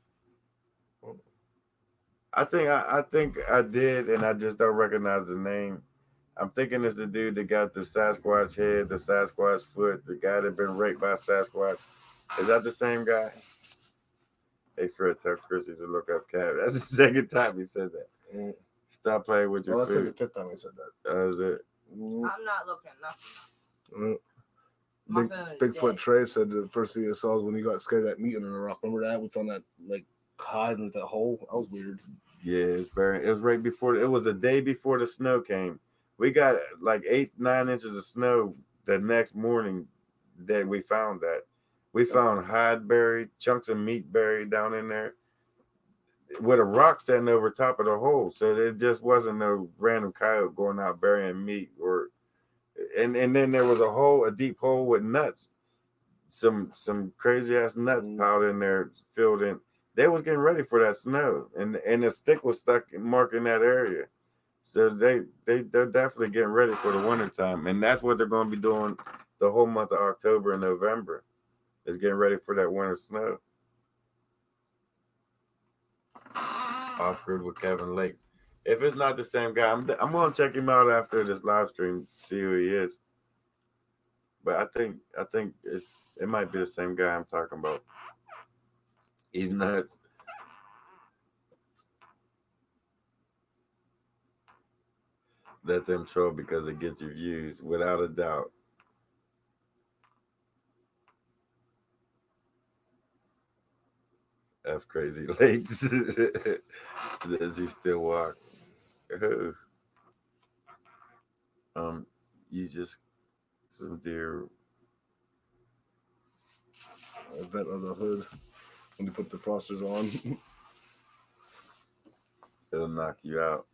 I think I did, and I just don't recognize the name. I'm thinking it's the dude that got the Sasquatch head, the Sasquatch foot, the guy that been raped by Sasquatch. Is that the same guy? Hey, Fred, tell Chrissy to look up Cat. That's the second time he said that. Mm. Stop playing with your Well, that's like food. the 5th time I said that. That was it. I'm not looking at nothing. Mm. My Big, phone is Bigfoot dead. Trey said the first video I saw was when he got scared of that meat in a rock. Remember that? We found that like hiding with that hole. That was weird. Yeah, it was right before. It was a day before the snow came. We got like 8-9 inches of snow the next morning that we found that. We found hide buried, chunks of meat buried down in there with a rock sitting over top of the hole. So it just wasn't no random coyote going out burying meat or and then there was a deep hole with nuts. Some crazy ass nuts piled in there, filled in. They was getting ready for that snow, and the stick was stuck marking that area. So they're definitely getting ready for the winter time, and that's what they're going to be doing the whole month of October and November. Is getting ready for that winter snow. Off-grid with Kevin Lakes. If it's not the same guy, I'm gonna check him out after this live stream, see who he is. But I think it might be the same guy I'm talking about. He's nuts. Let them troll because it gets you views, without a doubt. F crazy lakes. Does he still walk? Who? You just some deer. Event of the hood when they put the frosters on. It'll knock you out.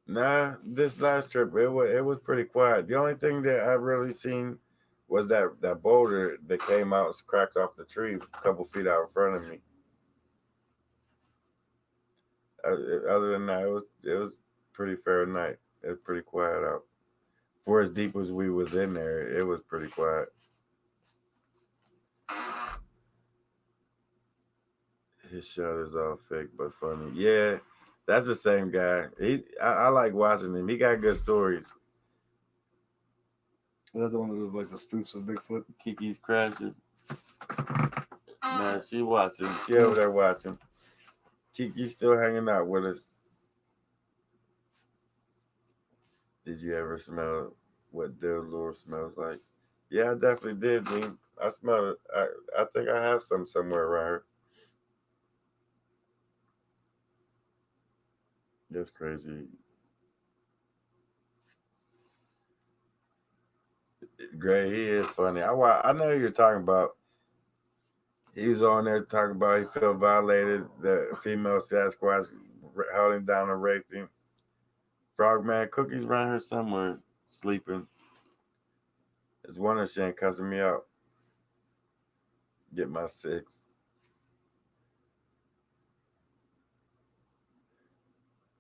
Nah, this last trip it was pretty quiet. The only thing that I really seen was that boulder that came out and cracked off the tree a couple feet out in front of me. Other than that, it was pretty fair night. It was pretty quiet out. For as deep as we was in there, it was pretty quiet. His shot is all fake but funny. Yeah, that's the same guy. I like watching him. He got good stories. Is that the one that was like the spoofs of Bigfoot? Kiki's crashing. Nah, she watching. She over there watching. Kiki's still hanging out with us. Did you ever smell what Dead Lord smells like? Yeah, I definitely did, Dean. I smelled it. I think I have some somewhere around here. That's crazy. Gray, he is funny. I know who you're talking about. He was on there talking about he felt violated. The female Sasquatch held him down and raped him. Frogman Cookie's around here somewhere sleeping. It's wonder she ain't cussing me out. Get my 6.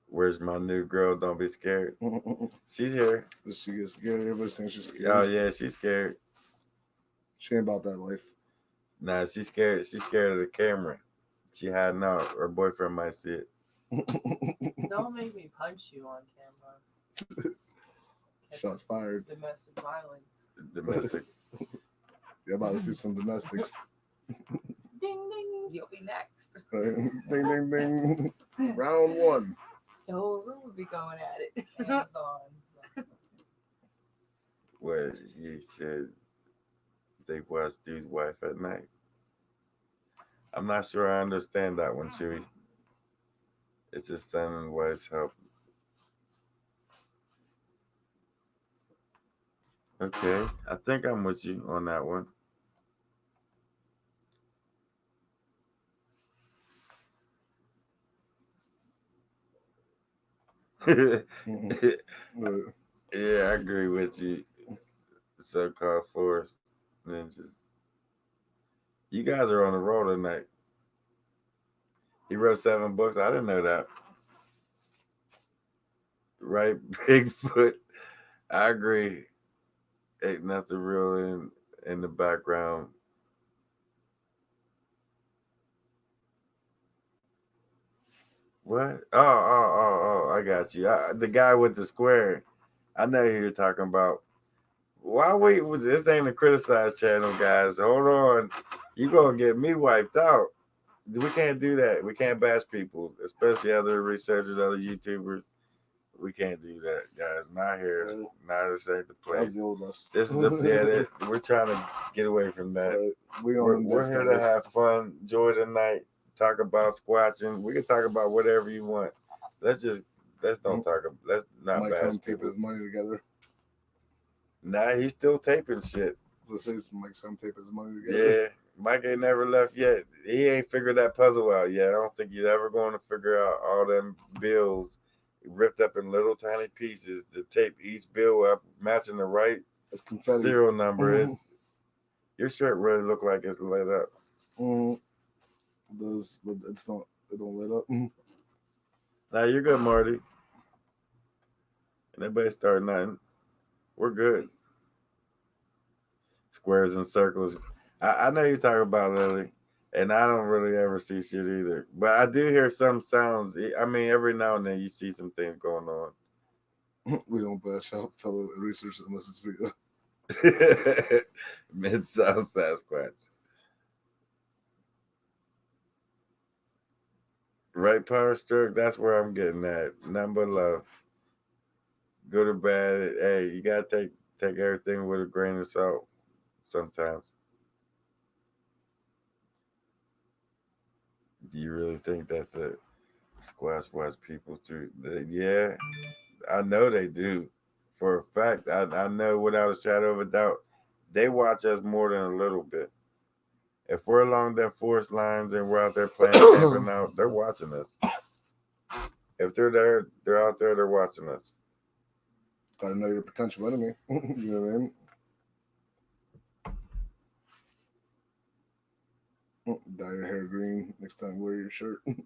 Where's my new girl? Don't be scared. She's here. She gets scared. Everybody thinks she's scared. Oh yeah, she's scared. She ain't about that life. Nah, she's scared. She's scared of the camera. She hiding out. Her boyfriend might see it. Don't make me punch you on camera. Shots fired. Domestic violence. Domestic. You're about to see some domestics. Ding ding. You'll be next. Right? Ding ding ding. Round 1. The whole room will be going at it. Hands on. What he said, they watch dude's wife at night. I'm not sure I understand that one, Chewy. It's his son and wife's help. Okay, I think I'm with you on that one. Yeah, I agree with you. So-called forest ninjas. You guys are on the roll tonight. He wrote 7 books. I didn't know that. Right, Bigfoot. I agree. Ain't nothing real in the background. What? Oh! I got you. The guy with the square. I know who you're talking about. Why wait? This ain't a criticized channel, guys. Hold on. You gonna get me wiped out. We can't do that. We can't bash people, especially other researchers, other YouTubers. We can't do that, guys. Not here. Right. Not this ain't the That's place. the old us. This is we're trying to get away from that. Right. We're here to have fun, enjoy the night, talk about squatching. We can talk about whatever you want. Let's don't talk. Let's not Mike bash come taping people. his money together. Nah, he's still taping shit. So say Mike's come taping his money together. Yeah, Mike ain't never left yet. He ain't figured that puzzle out yet. I don't think he's ever going to figure out all them bills ripped up in little tiny pieces to tape each bill up, matching the right It's confetti. serial number. Your shirt really look like it's lit up. It does, but it don't lit up. Now you're good, Marty. And everybody start nothing. We're good. Squares and circles. I know you're talking about Lily, and I don't really ever see shit either. But I do hear some sounds. I mean, every now and then you see some things going on. We don't bash out fellow researchers unless it's real. Mid-South Sasquatch. Right power stroke, that's where I'm getting at. Nothing but love. Good or bad. Hey, you gotta take everything with a grain of salt sometimes. Do you really think that the Squash watch people through? Yeah, I know they do. For a fact, I know without a shadow of a doubt, they watch us more than a little bit. If we're along them forest lines and we're out there playing camping out, they're watching us. If they're there, they're out there, they're watching us. Gotta know your potential enemy. You know what I mean? Dye your hair green next time wear your shirt. That'd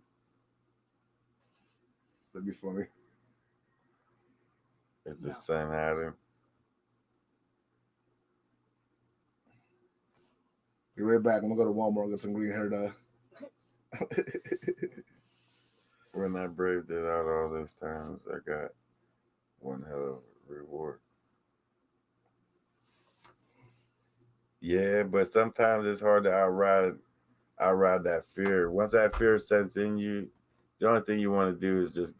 be funny. It's the sun hiding. Be right back. I'm gonna go to Walmart and get some green hair dye. When I braved it out all those times, I got one hell of a reward. Yeah, but sometimes it's hard to outride that fear. Once that fear sets in you, the only thing you want to do is just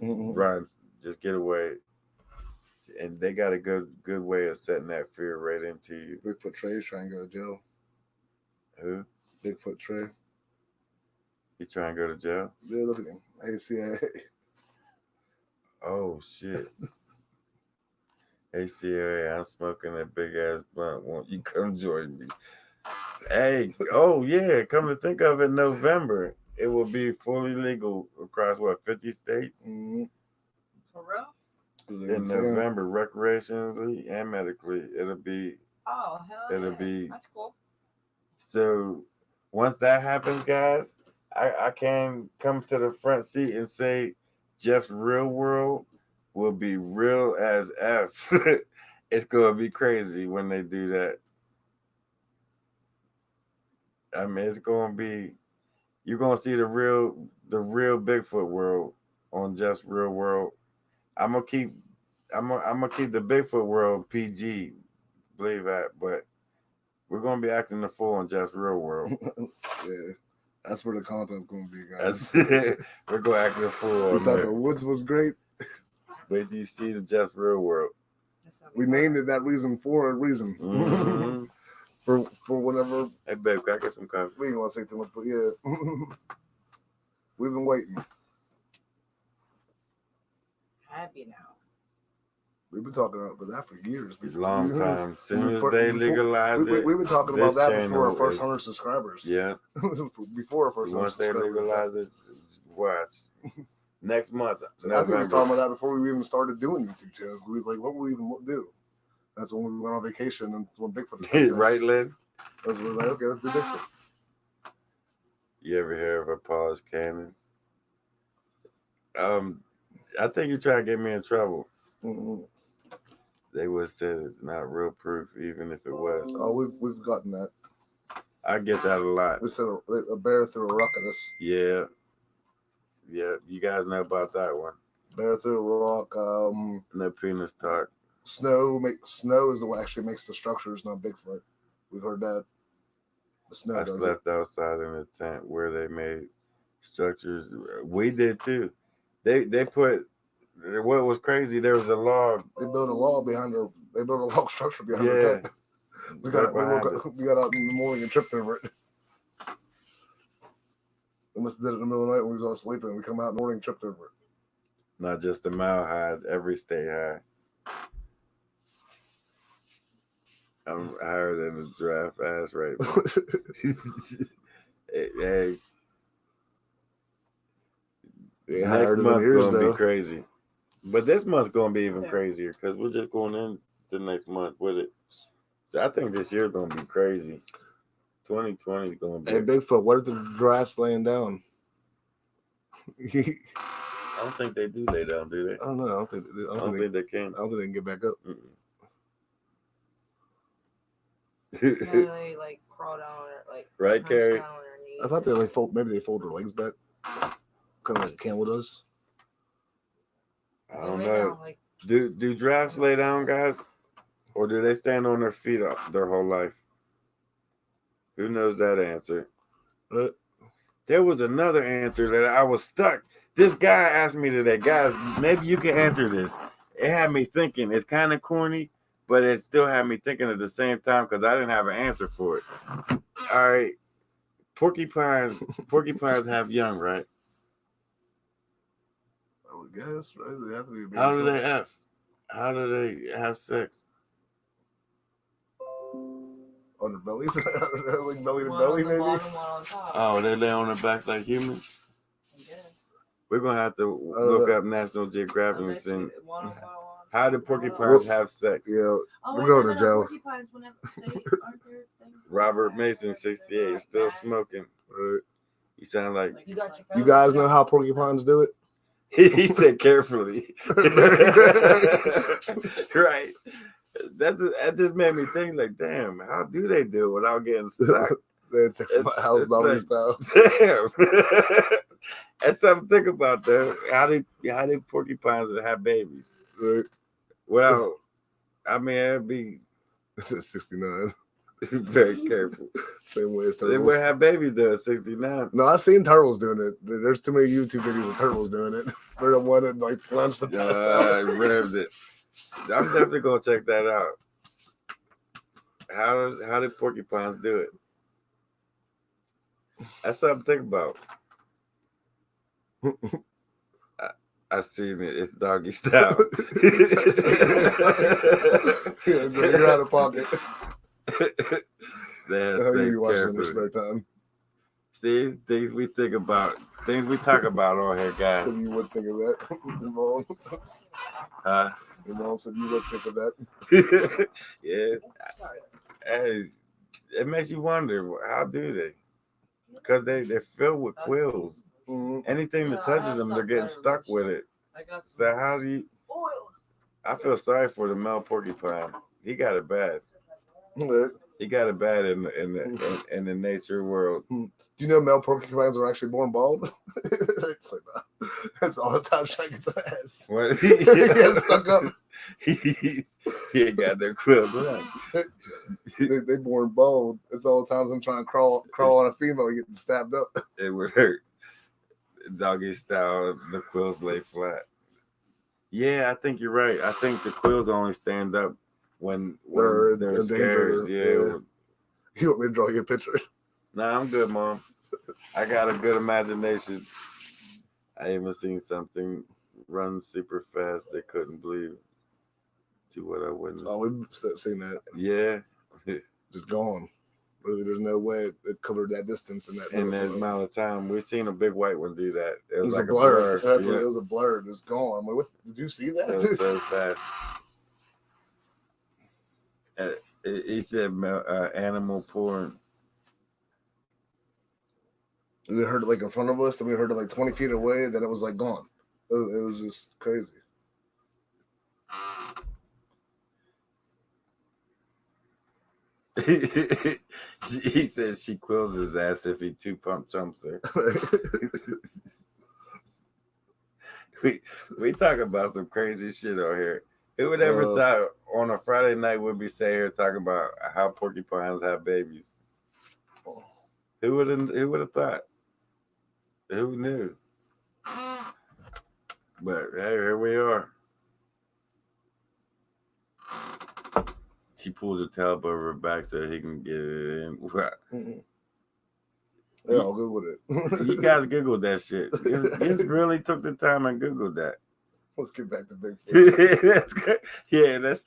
run, just get away. And they got a good way of setting that fear right into you. Bigfoot Trey's trying to go to jail. Who? Bigfoot Trey. He trying to go to jail? Yeah, look at him. ACA. Oh shit. ACA, I'm smoking that big ass blunt. Won't you come join me? Hey, oh yeah, come to think of it, November, it will be fully legal across 50 states? Mm-hmm. For real? In November, recreationally and medically, it'll be. Oh hell it'll yeah. be. That's cool. So once that happens, guys, I can come to the front seat and say Jeff's real world will be real as F. It's gonna be crazy when they do that. I mean, it's gonna be. You're gonna see the real Bigfoot world on Jeff's real world. I'm gonna keep the Bigfoot world PG, believe that, but we're gonna be acting the fool on Jeff's real world. Yeah, that's where the content's gonna be, guys. We're gonna act the fool. We on thought there. the woods was great. Wait till you see the Jeff's real world. We named it that reason for a reason. Mm-hmm. for whenever. Hey babe, can I get some coffee? We ain't gonna say too much, but yeah, we've been waiting. Happy now. We've been talking about that for years. Long time. As soon as they legalize it, we've been talking about that before our first 100 subscribers. Yeah. Before our first 100 once they subscribers. legalize it, watch. Next month. I think we was talking about that before we even started doing YouTube channels. We was like, what would we even do? That's when we went on vacation and when Bigfoot was right, Lynn? We were like, okay, let's do Bigfoot. You ever hear of a Paul's Cannon? I think you're trying to get me in trouble. Mm-hmm. They would have said it's not real proof, even if it was. Oh, we've gotten that. I get that a lot. We said a bear threw a rock at us. Yeah. Yeah, you guys know about that one. Bear through a rock. No penis talk. Snow is the what actually makes the structures, not Bigfoot. We've heard that. The snow I does slept outside in a tent where they made structures. We did too. They put what was crazy. There was a log. They built a log They built a log structure behind Yeah, their tent. We got right we got out in the morning and tripped over it. We must have did it in the middle of the night when we was all sleeping. We come out in the morning and tripped over it. Not just the mile highs, every state high. I'm higher than the giraffe ass right now. Hey, next month's gonna be crazy, but this month's gonna be even crazier because we're just going into next month with it. So I think this year's gonna be crazy. 2020 is gonna be. Hey, Bigfoot, what are the giraffes laying down? I don't think they do lay down, do they? I don't know. I don't think they do. I don't think they can. I don't think they can get back up. No, they like crawl down or like right, Carrie? I thought they like maybe they fold their legs back, kind of like a camel does. I don't know. Like, do giraffes lay down, guys, or do they stand on their feet up their whole life? Who knows that answer? There was another answer that I was stuck. This guy asked me today, guys, maybe you can answer this. It had me thinking. It's kind of corny, but it still had me thinking at the same time because I didn't have an answer for it. All right. Porcupines have young, right? I would guess, right? They have to be. How do they have? How do they have sex? On their bellies, like belly to belly, maybe. Oh, they lay on their backs like humans. Yeah. We're gonna have to look up National Geographic and see how do porcupines have sex. Yeah, we're going to jail. Robert Mason, 68, still smoking. Right. You sound like you guys know how porcupines do it. He said carefully. Right. That just made me think like, damn, how do they do it without getting stuck? That's house doggy style. Damn. That's something to think about though. How do porcupines have babies? Right. Well, I mean it'd be 69. Very careful. Same way as turtles. They would have babies though at 69. No, I've seen turtles doing it. There's too many YouTube videos of turtles doing it. They're the one that like launched the past out. Revved it. I'm definitely gonna check that out. How do porcupines do it? That's something to think about. I seen it. It's doggy style. You're out of pocket. That's how you watch in your spare time. See, things we think about, things we talk about on here, guys. So you would think of that, your mom. Your mom said you would think of that. Yeah. Hey, it makes you wonder, how do they? Because they're filled with quills. Mm-hmm. Anything that touches them, they're getting stuck with it. So how do you? I feel sorry for the male porcupine. He got it bad. Right. He got it bad in the nature world. Do you know male porcupines are actually born bald? It's like that's all the time Shaq gets ass. What? He gets stuck up. He ain't got no quills. They born bald. It's all the times I'm trying to crawl on a female getting stabbed up. It would hurt. Doggy style, the quills lay flat. Yeah, I think you're right. I think the quills only stand up when they're scared. Yeah. You want me to draw you a picture? Nah, I'm good, Mom. I got a good imagination. I even seen something run super fast. They couldn't believe to what I witnessed. Oh, we've seen that. Yeah. Just gone. Really, there's no way it covered that distance in that amount of time. We've seen a big white one do that. It was like a blur. It was a blur. It's gone. Like, what? Did you see that? It was so fast. He said animal porn. We heard it like in front of us, and we heard it like 20 feet away. Then it was like gone. It was just crazy. He says she quills his ass if he 2-pump chumps her. we talk about some crazy shit on here. Who would ever thought on a Friday night we'd be sitting here talking about how porcupines have babies? Who would have thought? Who knew? But hey, here we are. She pulls her tail up over her back so he can get it in. Yeah, I'll Google it. You guys Googled that shit. You really took the time and Googled that. Let's get back to Bigfoot. That's good. Yeah, let's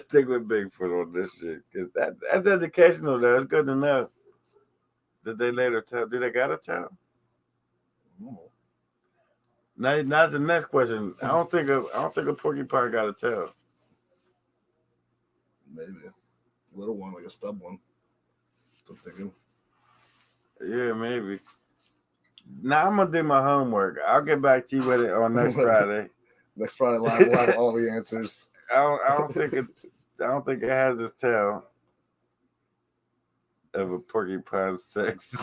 stick with Bigfoot on this shit. Because that's educational, though. It's good to know. Did they later tell? Did they got to tell? No. Now the next question. I don't think a porcupine got to tell. Maybe a little one, like a stub one. I'm thinking. Yeah, maybe. Now I'm gonna do my homework. I'll get back to you with it on next Friday. Next Friday live, we'll have all the answers. I don't think it has this tail of a porcupine's sex.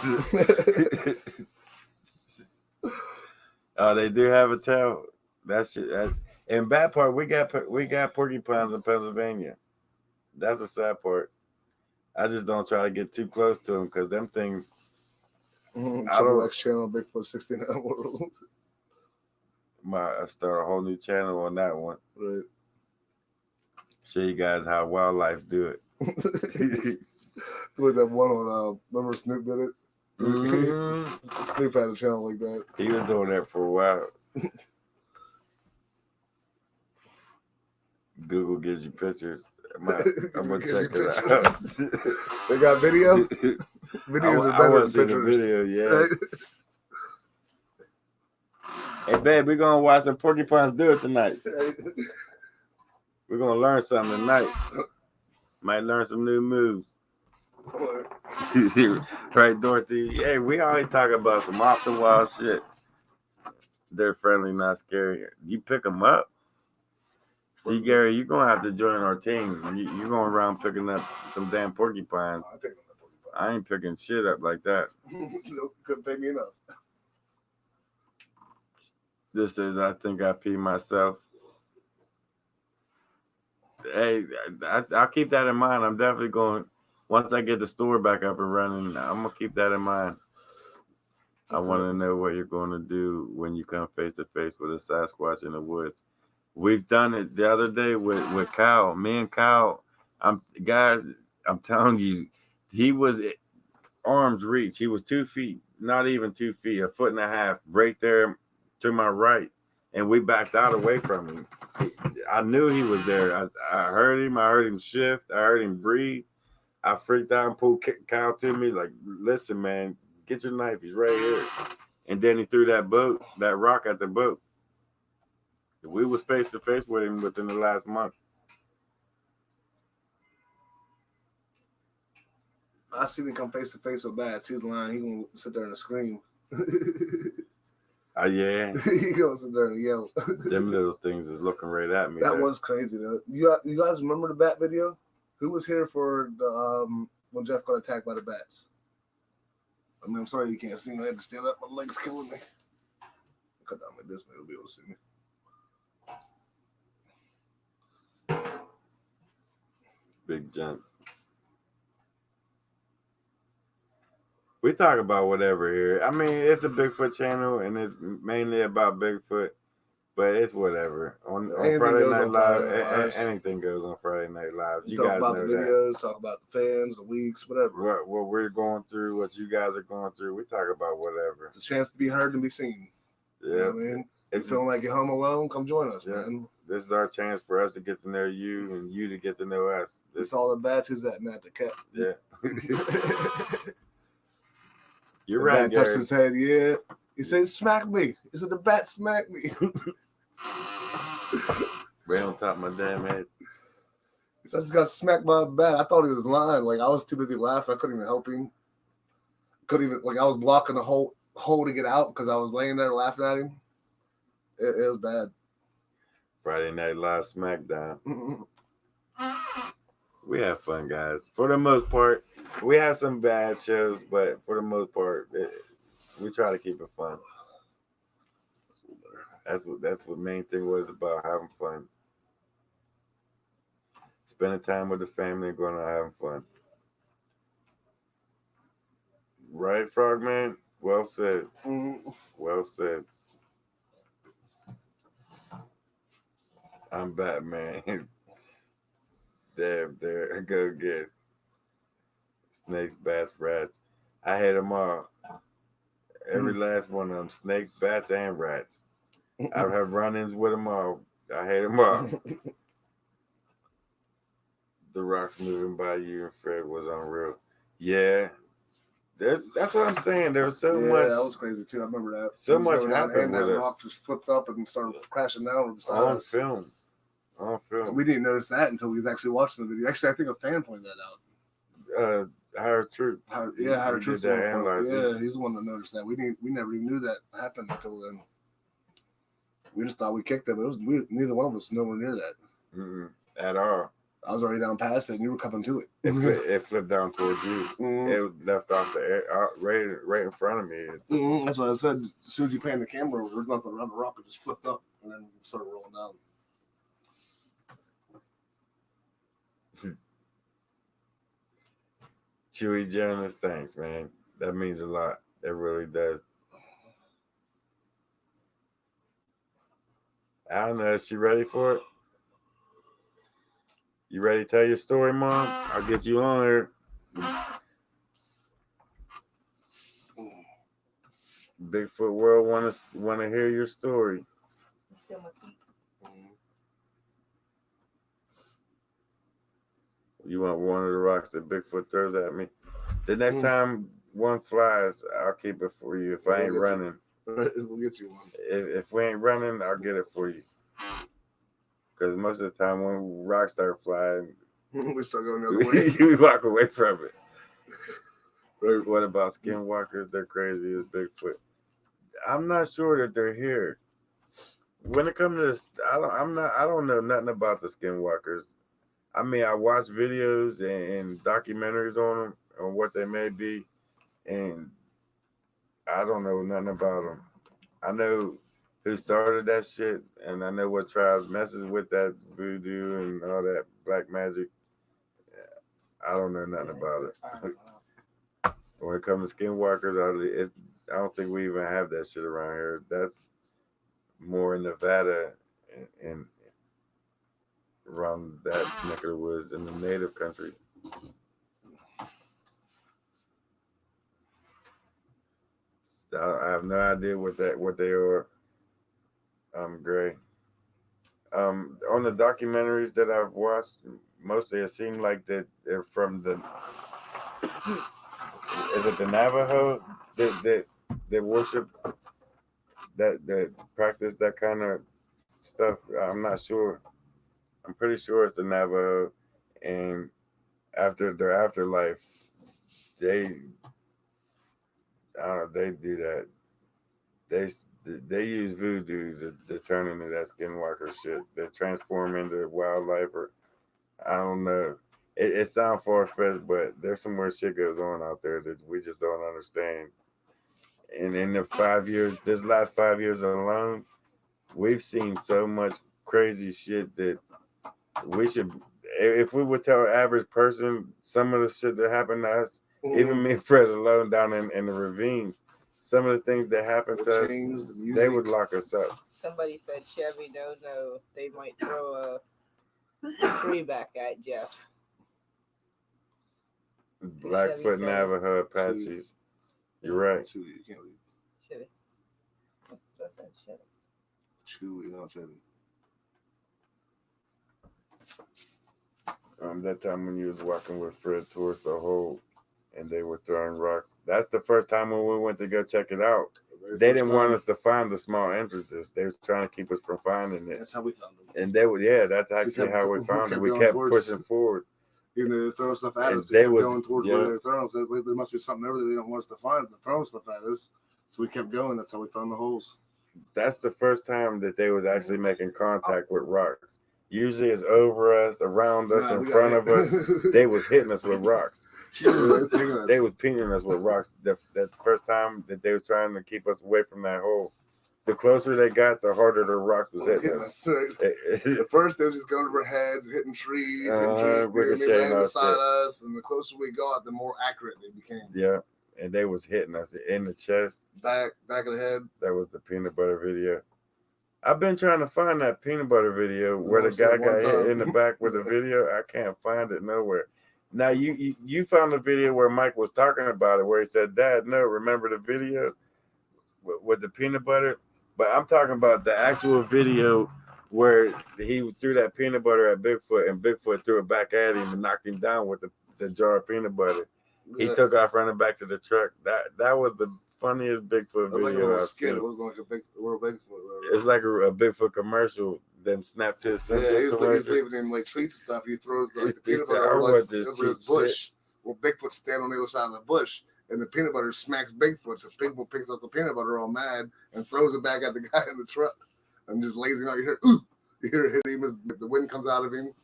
Oh, they do have a tail. That shit. And bad part, we got porcupines in Pennsylvania. That's the sad part. I just don't try to get too close to them because them things. Triple X channel, Bigfoot 69 World. I start a whole new channel on that one. Right. Show you guys how wildlife do it. With that one on, remember Snoop did it? Mm-hmm. Snoop had a channel like that. He was doing that for a while. Google gives you pictures. I'm gonna check it out. They got video? Videos are better than pictures. Video, yeah. Hey, babe, we're gonna watch some porcupines do it tonight. We're gonna learn something tonight. Might learn some new moves. Right, Dorothy? Hey, we always talk about some off the wall shit. They're friendly, not scary. You pick them up. See, Gary, you're gonna have to join our team. You're going around picking up some damn porcupines. I ain't picking shit up like that. Nope, couldn't pay me enough. This is, I think I pee myself. Hey, I'll keep that in mind. I'm definitely going, once I get the store back up and running, I'm going to keep that in mind. I want to know what you're going to do when you come face to face with a Sasquatch in the woods. We've done it the other day with Kyle. Me and Kyle, I'm telling you, he was arm's reach. He was 2 feet, not even 2 feet, 1.5 feet, right there to my right. And we backed out away from him. I knew he was there. I heard him. I heard him shift. I heard him breathe. I freaked out and pulled Kyle to me like, listen, man, get your knife. He's right here. And then he threw that rock at the boat. We was face to face with him within the last month. I seen him come face to face with bats. He's lying. He gonna sit there and scream. Yeah. He gonna sit there and yell. Them little things was looking right at me. That was crazy though. You guys remember the bat video? Who was here for the when Jeff got attacked by the bats? I mean, I'm sorry you can't see me. I had to stand up. My legs killing me. Cut down like this, maybe you'll be able to see me. Big jump. We talk about whatever here. I mean, it's a Bigfoot channel, and it's mainly about Bigfoot, but it's whatever. On Friday Night Live, anything goes on Friday Night Live. You guys know that. Talk about the videos, talk about the fans, the weeks, whatever. What we're going through, what you guys are going through. We talk about whatever. It's a chance to be heard and be seen. Yeah. You know what I mean? If you feeling like you're home alone, come join us, man. This is our chance for us to get to know you and you to get to know us. It's all the bats. Who's that? Matt the cat. Yeah. You're right, bat touched his head, yeah. He said, smack me. He said, the bat smacked me. Right on top of my damn head. He said, I just got smacked by a bat. I thought he was lying. Like, I was too busy laughing. I couldn't even help him. I was blocking the hole to get out because I was laying there laughing at him. It was bad. Friday Night Live SmackDown. We have fun, guys. For the most part, we have some bad shows, but for the most part, we try to keep it fun. That's what main thing was about, having fun. Spending time with the family and going out having fun. Right, Frogman? Well said. Well said. I'm Batman. Damn, there. Go get snakes, bats, rats. I had them all. Every last one of them. Snakes, bats, and rats. I've had run-ins with them all. I hate them all. The rocks moving by you and Fred was unreal. Yeah. That's what I'm saying. There was so much. That was crazy too. I remember that. So much happened and with that us. rock just flipped up and started crashing down beside On us. film. On film. And we didn't notice that until we was actually watching the video. Actually, I think a fan pointed that out. Higher Truth. Higher Truth. Did that analyzing. Yeah, he's the one that noticed that. We never even knew that happened until then. We just thought we kicked them. Neither one of us nowhere near that. At all. I was already down past it, and you were coming to it. It flipped down towards you. It left off the air, right in front of me. That's what I said. As soon as you pan the camera, there's nothing around the rock. It just flipped up and then started rolling down. Chewy Jonas, thanks, man. That means a lot. It really does. I don't know. Is she ready for it? You ready to tell your story, Mom? I'll get you on here. Bigfoot World want to hear your story. Still my seat. You want one of the rocks that Bigfoot throws at me? The next time one flies, I'll keep it for you. If I ain't running, we'll get you one. If we ain't running, I'll get it for you. Because most of the time when rocks start flying, we start going the other way. We walk away from it. Right. What about skinwalkers? They're crazy as Bigfoot. I'm not sure that they're here. When it comes to this, I don't know nothing about the skinwalkers. I mean, I watch videos and documentaries on them, on what they may be, and I don't know nothing about them. I know who started that shit, and I know what tribes messes with that voodoo and all that black magic. I don't know nothing about it. When it comes to skinwalkers, I don't think we even have that shit around here. That's more in Nevada and around that neck of the woods in the native country. I have no idea what they are. Gray. On the documentaries that I've watched, mostly it seemed like that they're from the. Is it the Navajo that worship that practice that kind of stuff? I'm not sure. I'm pretty sure it's the Navajo, and after their afterlife, they do that. They use voodoo to turn into that skinwalker shit. They transform into wildlife, or I don't know. It sounds far-fetched, but there's some weird shit goes on out there that we just don't understand. And in the 5 years, this last 5 years alone, we've seen so much crazy shit that we should, if we would tell an average person some of the shit that happened to us, even me and Fred alone down in the ravine, some of the things that happened to us, they would lock us up. Somebody said Chevy don't know. They might throw a tree back at Jeff. Blackfoot, Navajo, Apaches. You're right. Chewy, you can't read. Chevy. That's that shit. Chewy, not Chevy. That time when you was walking with Fred towards the hole and they were throwing rocks. That's the first time when we went to go check it out. They didn't want us to find the small entrances. They were trying to keep us from finding it. That's how we found them. And they would, that's actually how we found it. We kept pushing forward. Even though they're throwing stuff at us, we kept going towards where they're throwing. So there must be something over there they don't want us to find. They're throwing stuff at us. So we kept going. That's how we found the holes. That's the first time that they was actually making contact with rocks. Usually it's over us, around us, in front of us. They was hitting us with rocks. They was pinging us with rocks. That first time that they were trying to keep us away from that hole. the closer they got, the harder the rocks was hitting Hitting us. us, right? At first, they were just going over our heads, hitting trees, maybe ricocheting laying off beside shit. us, and the closer we got, the more accurate they became. Yeah, and they was hitting us in the chest. Back of the head. That was the peanut butter video. I've been trying to find that peanut butter video where the guy got hit in the back with the video. I can't find it nowhere. Now you found the video where Mike was talking about it, where he said, "Dad, no, remember the video with the peanut butter?" But I'm talking about the actual video where he threw that peanut butter at Bigfoot, and Bigfoot threw it back at him and knocked him down with the jar of peanut butter. He took off running back to the truck. That was the funniest Bigfoot video like a little I've skit. seen. It wasn't like a little Bigfoot. It's like a Bigfoot commercial. Them snap to he's leaving him like treats and stuff. He throws the peanut butter over his bush. Shit. Well, Bigfoot's standing on the other side of the bush, and the peanut butter smacks Bigfoot. So Bigfoot picks up the peanut butter all mad and throws it back at the guy in the truck and just lays him out. You hear, ooh! You hear it hit him as the wind comes out of him.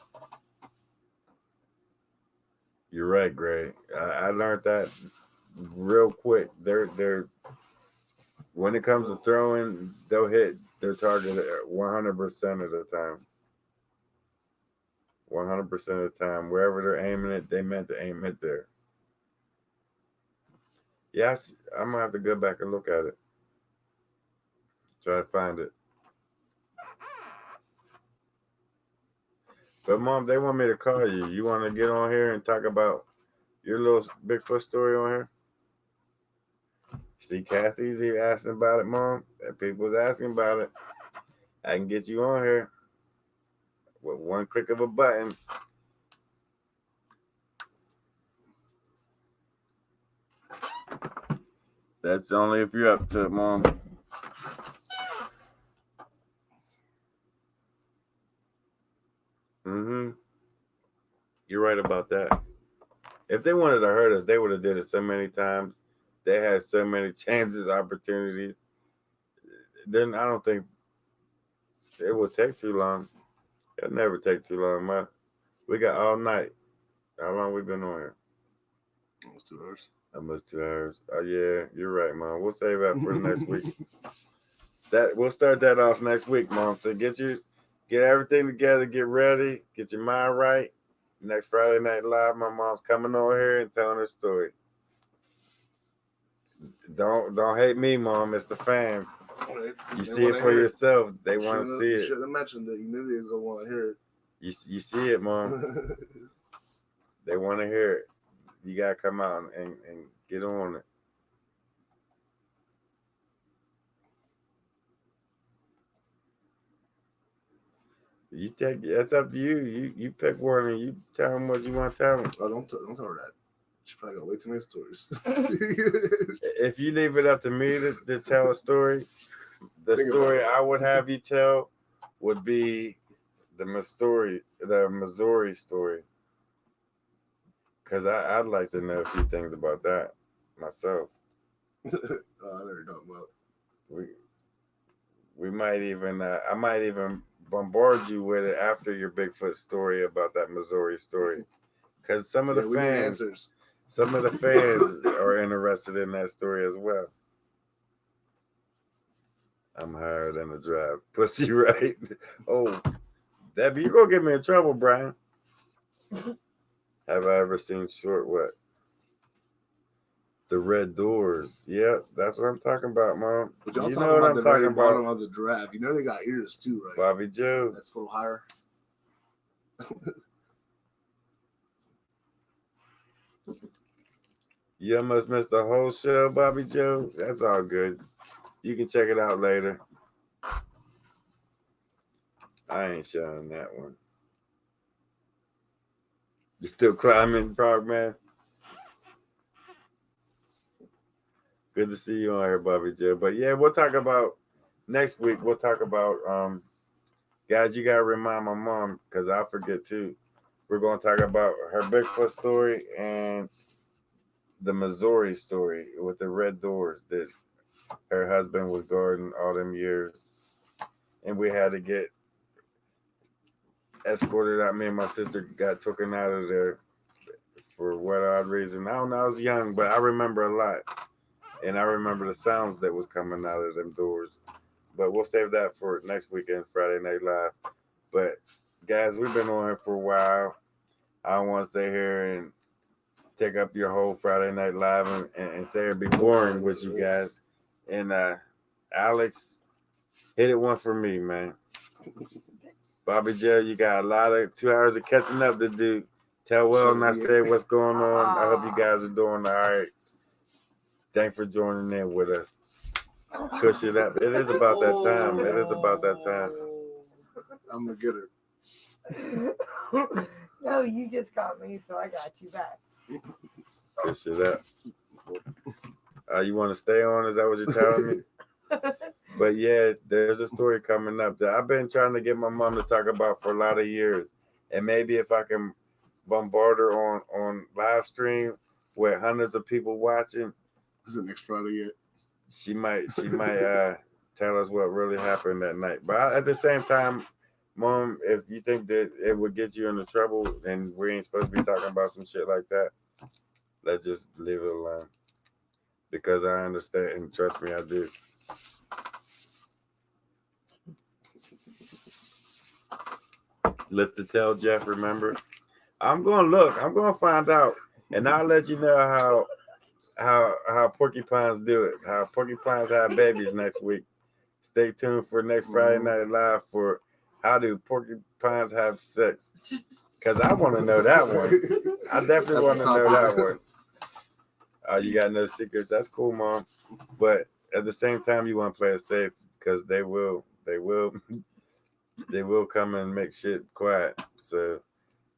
You're right, Gray. I learned that real quick. They're when it comes to throwing, they'll hit their target 100% of the time. 100% of the time, wherever they're aiming it, they meant to aim it there. Yes, I'm gonna have to go back and look at it. Try to find it. But Mom, they want me to call you. You want to get on here and talk about your little Bigfoot story on here? See, Kathy's even asking about it, Mom. People's asking about it. I can get you on here with one click of a button. That's only if you're up to it, Mom. You're right about that. If they wanted to hurt us, they would have did it so many times. They had so many chances, opportunities. Then I don't think it would take too long. It'll never take too long, man. We got all night. How long we been on here? Almost 2 hours. Almost 2 hours. Oh yeah, you're right, Mom. We'll save that for the next week. We'll start that off next week, Mom. So get everything together, get ready, get your mind right. Next Friday Night Live, my mom's coming on here and telling her story. Don't hate me, Mom. It's the fans. You see it for yourself. They want to see it. You should have mentioned that. You knew they was gonna want to hear it. You see it, Mom. They want to hear it. You gotta come out and get on it. That's up to you. You pick one and you tell them what you want to tell them. Oh, don't tell her that. She probably got way too many stories. If you leave it up to me to tell a story, the story I would have you tell would be the Missouri story. Because I'd like to know a few things about that myself. I know you're talking about. We might even I might even bombard you with it after your Bigfoot story about that Missouri story, because some of the fans are interested in that story as well. I'm higher than the drive, pussy, right? Oh, Debbie, you're gonna get me in trouble, Brian. Have I ever seen short what? The red doors. Yep, that's what I'm talking about, Mom. But y'all talking about the very bottom of the giraffe. You know they got ears too, right? Bobby Joe. That's a little higher. You almost missed the whole show, Bobby Joe. That's all good. You can check it out later. I ain't showing that one. You still climbing, Frogman? Good to see you on here, Bobby Joe. But yeah, we'll talk about next week. We'll talk about guys, you gotta remind my mom because I forget too. We're gonna talk about her Bigfoot story and the Missouri story with the red doors that her husband was guarding all them years. And we had to get escorted out. Me and my sister got taken out of there for what odd reason. I don't know, I was young, but I remember a lot. And I remember the sounds that was coming out of them doors. but we'll save that for next weekend, Friday Night Live. But guys, we've been on here for a while. I don't want to sit here and take up your whole Friday Night Live and say it'd be boring with you guys. And Alex, hit it one for me, man. Bobby Joe, you got a lot of 2 hours of catching up to do. Tell Will and I say what's going on. I hope you guys are doing all right. Thanks for joining in with us. Push it up. It is about that time. It is about that time. I'm gonna get her. No, you just got me, so I got you back. Push it up. You want to stay on? Is that what you're telling me? But yeah, there's a story coming up that I've been trying to get my mom to talk about for a lot of years. And maybe if I can bombard her on live stream with hundreds of people watching. Is it next Friday yet? She might tell us what really happened that night. But at the same time, Mom, if you think that it would get you into trouble and we ain't supposed to be talking about some shit like that, let's just leave it alone. Because I understand, and trust me, I do. Lift the tail, Jeff, remember? I'm gonna find out, and I'll let you know how porcupines do it, how porcupines have babies next week. Stay tuned for next Friday Night Live for how do porcupines have sex, because I want to know that one. I definitely want to know that one. You got no secrets. That's cool, Mom. But at the same time, you want to play it safe because they will come and make shit quiet. So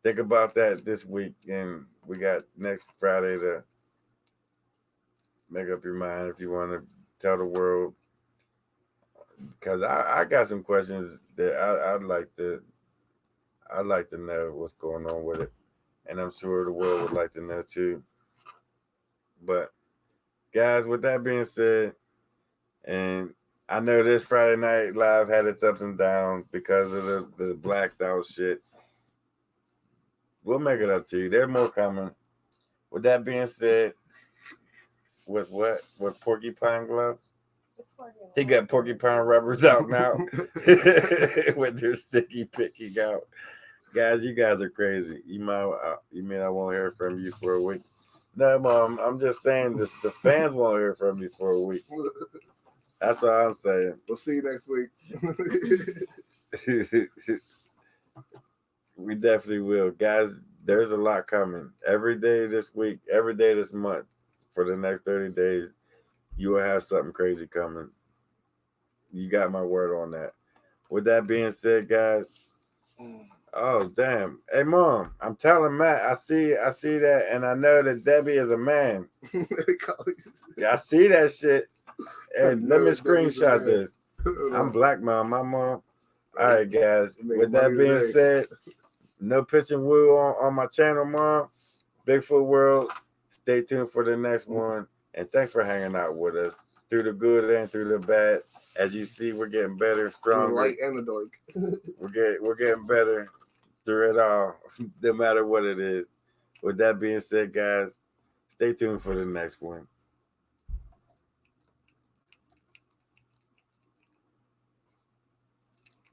think about that this week, and we got next Friday to make up your mind if you want to tell the world. Because I got some questions that I'd like to know what's going on with it, and I'm sure the world would like to know too. But guys, with that being said, and I know this Friday Night Live had its ups and downs because of the blacked out shit. We'll make it up to you. There's more coming. With that being said, with what? With porcupine gloves? He got porcupine rubbers out now with their sticky picking out. Guys, you guys are crazy. You mean I won't hear from you for a week? No, Mom, I'm just saying this. The fans won't hear from you for a week. That's all I'm saying. We'll see you next week. We definitely will. Guys, there's a lot coming. Every day this week, every day this month, for the next 30 days, you will have something crazy coming. You got my word on that. With that being said, guys, oh damn. Hey Mom, I'm telling Matt, I see that, and I know that Debbie is a man. I see that shit. And let me screenshot this. I'm black, Mom. My mom. All right, guys. With that being said, no pitching woo on my channel, Mom. Bigfoot World. Stay tuned for the next one. And thanks for hanging out with us through the good and through the bad. As you see, we're getting better, stronger. The light and the dark. We're getting better through it all, no matter what it is. With that being said, guys, stay tuned for the next one.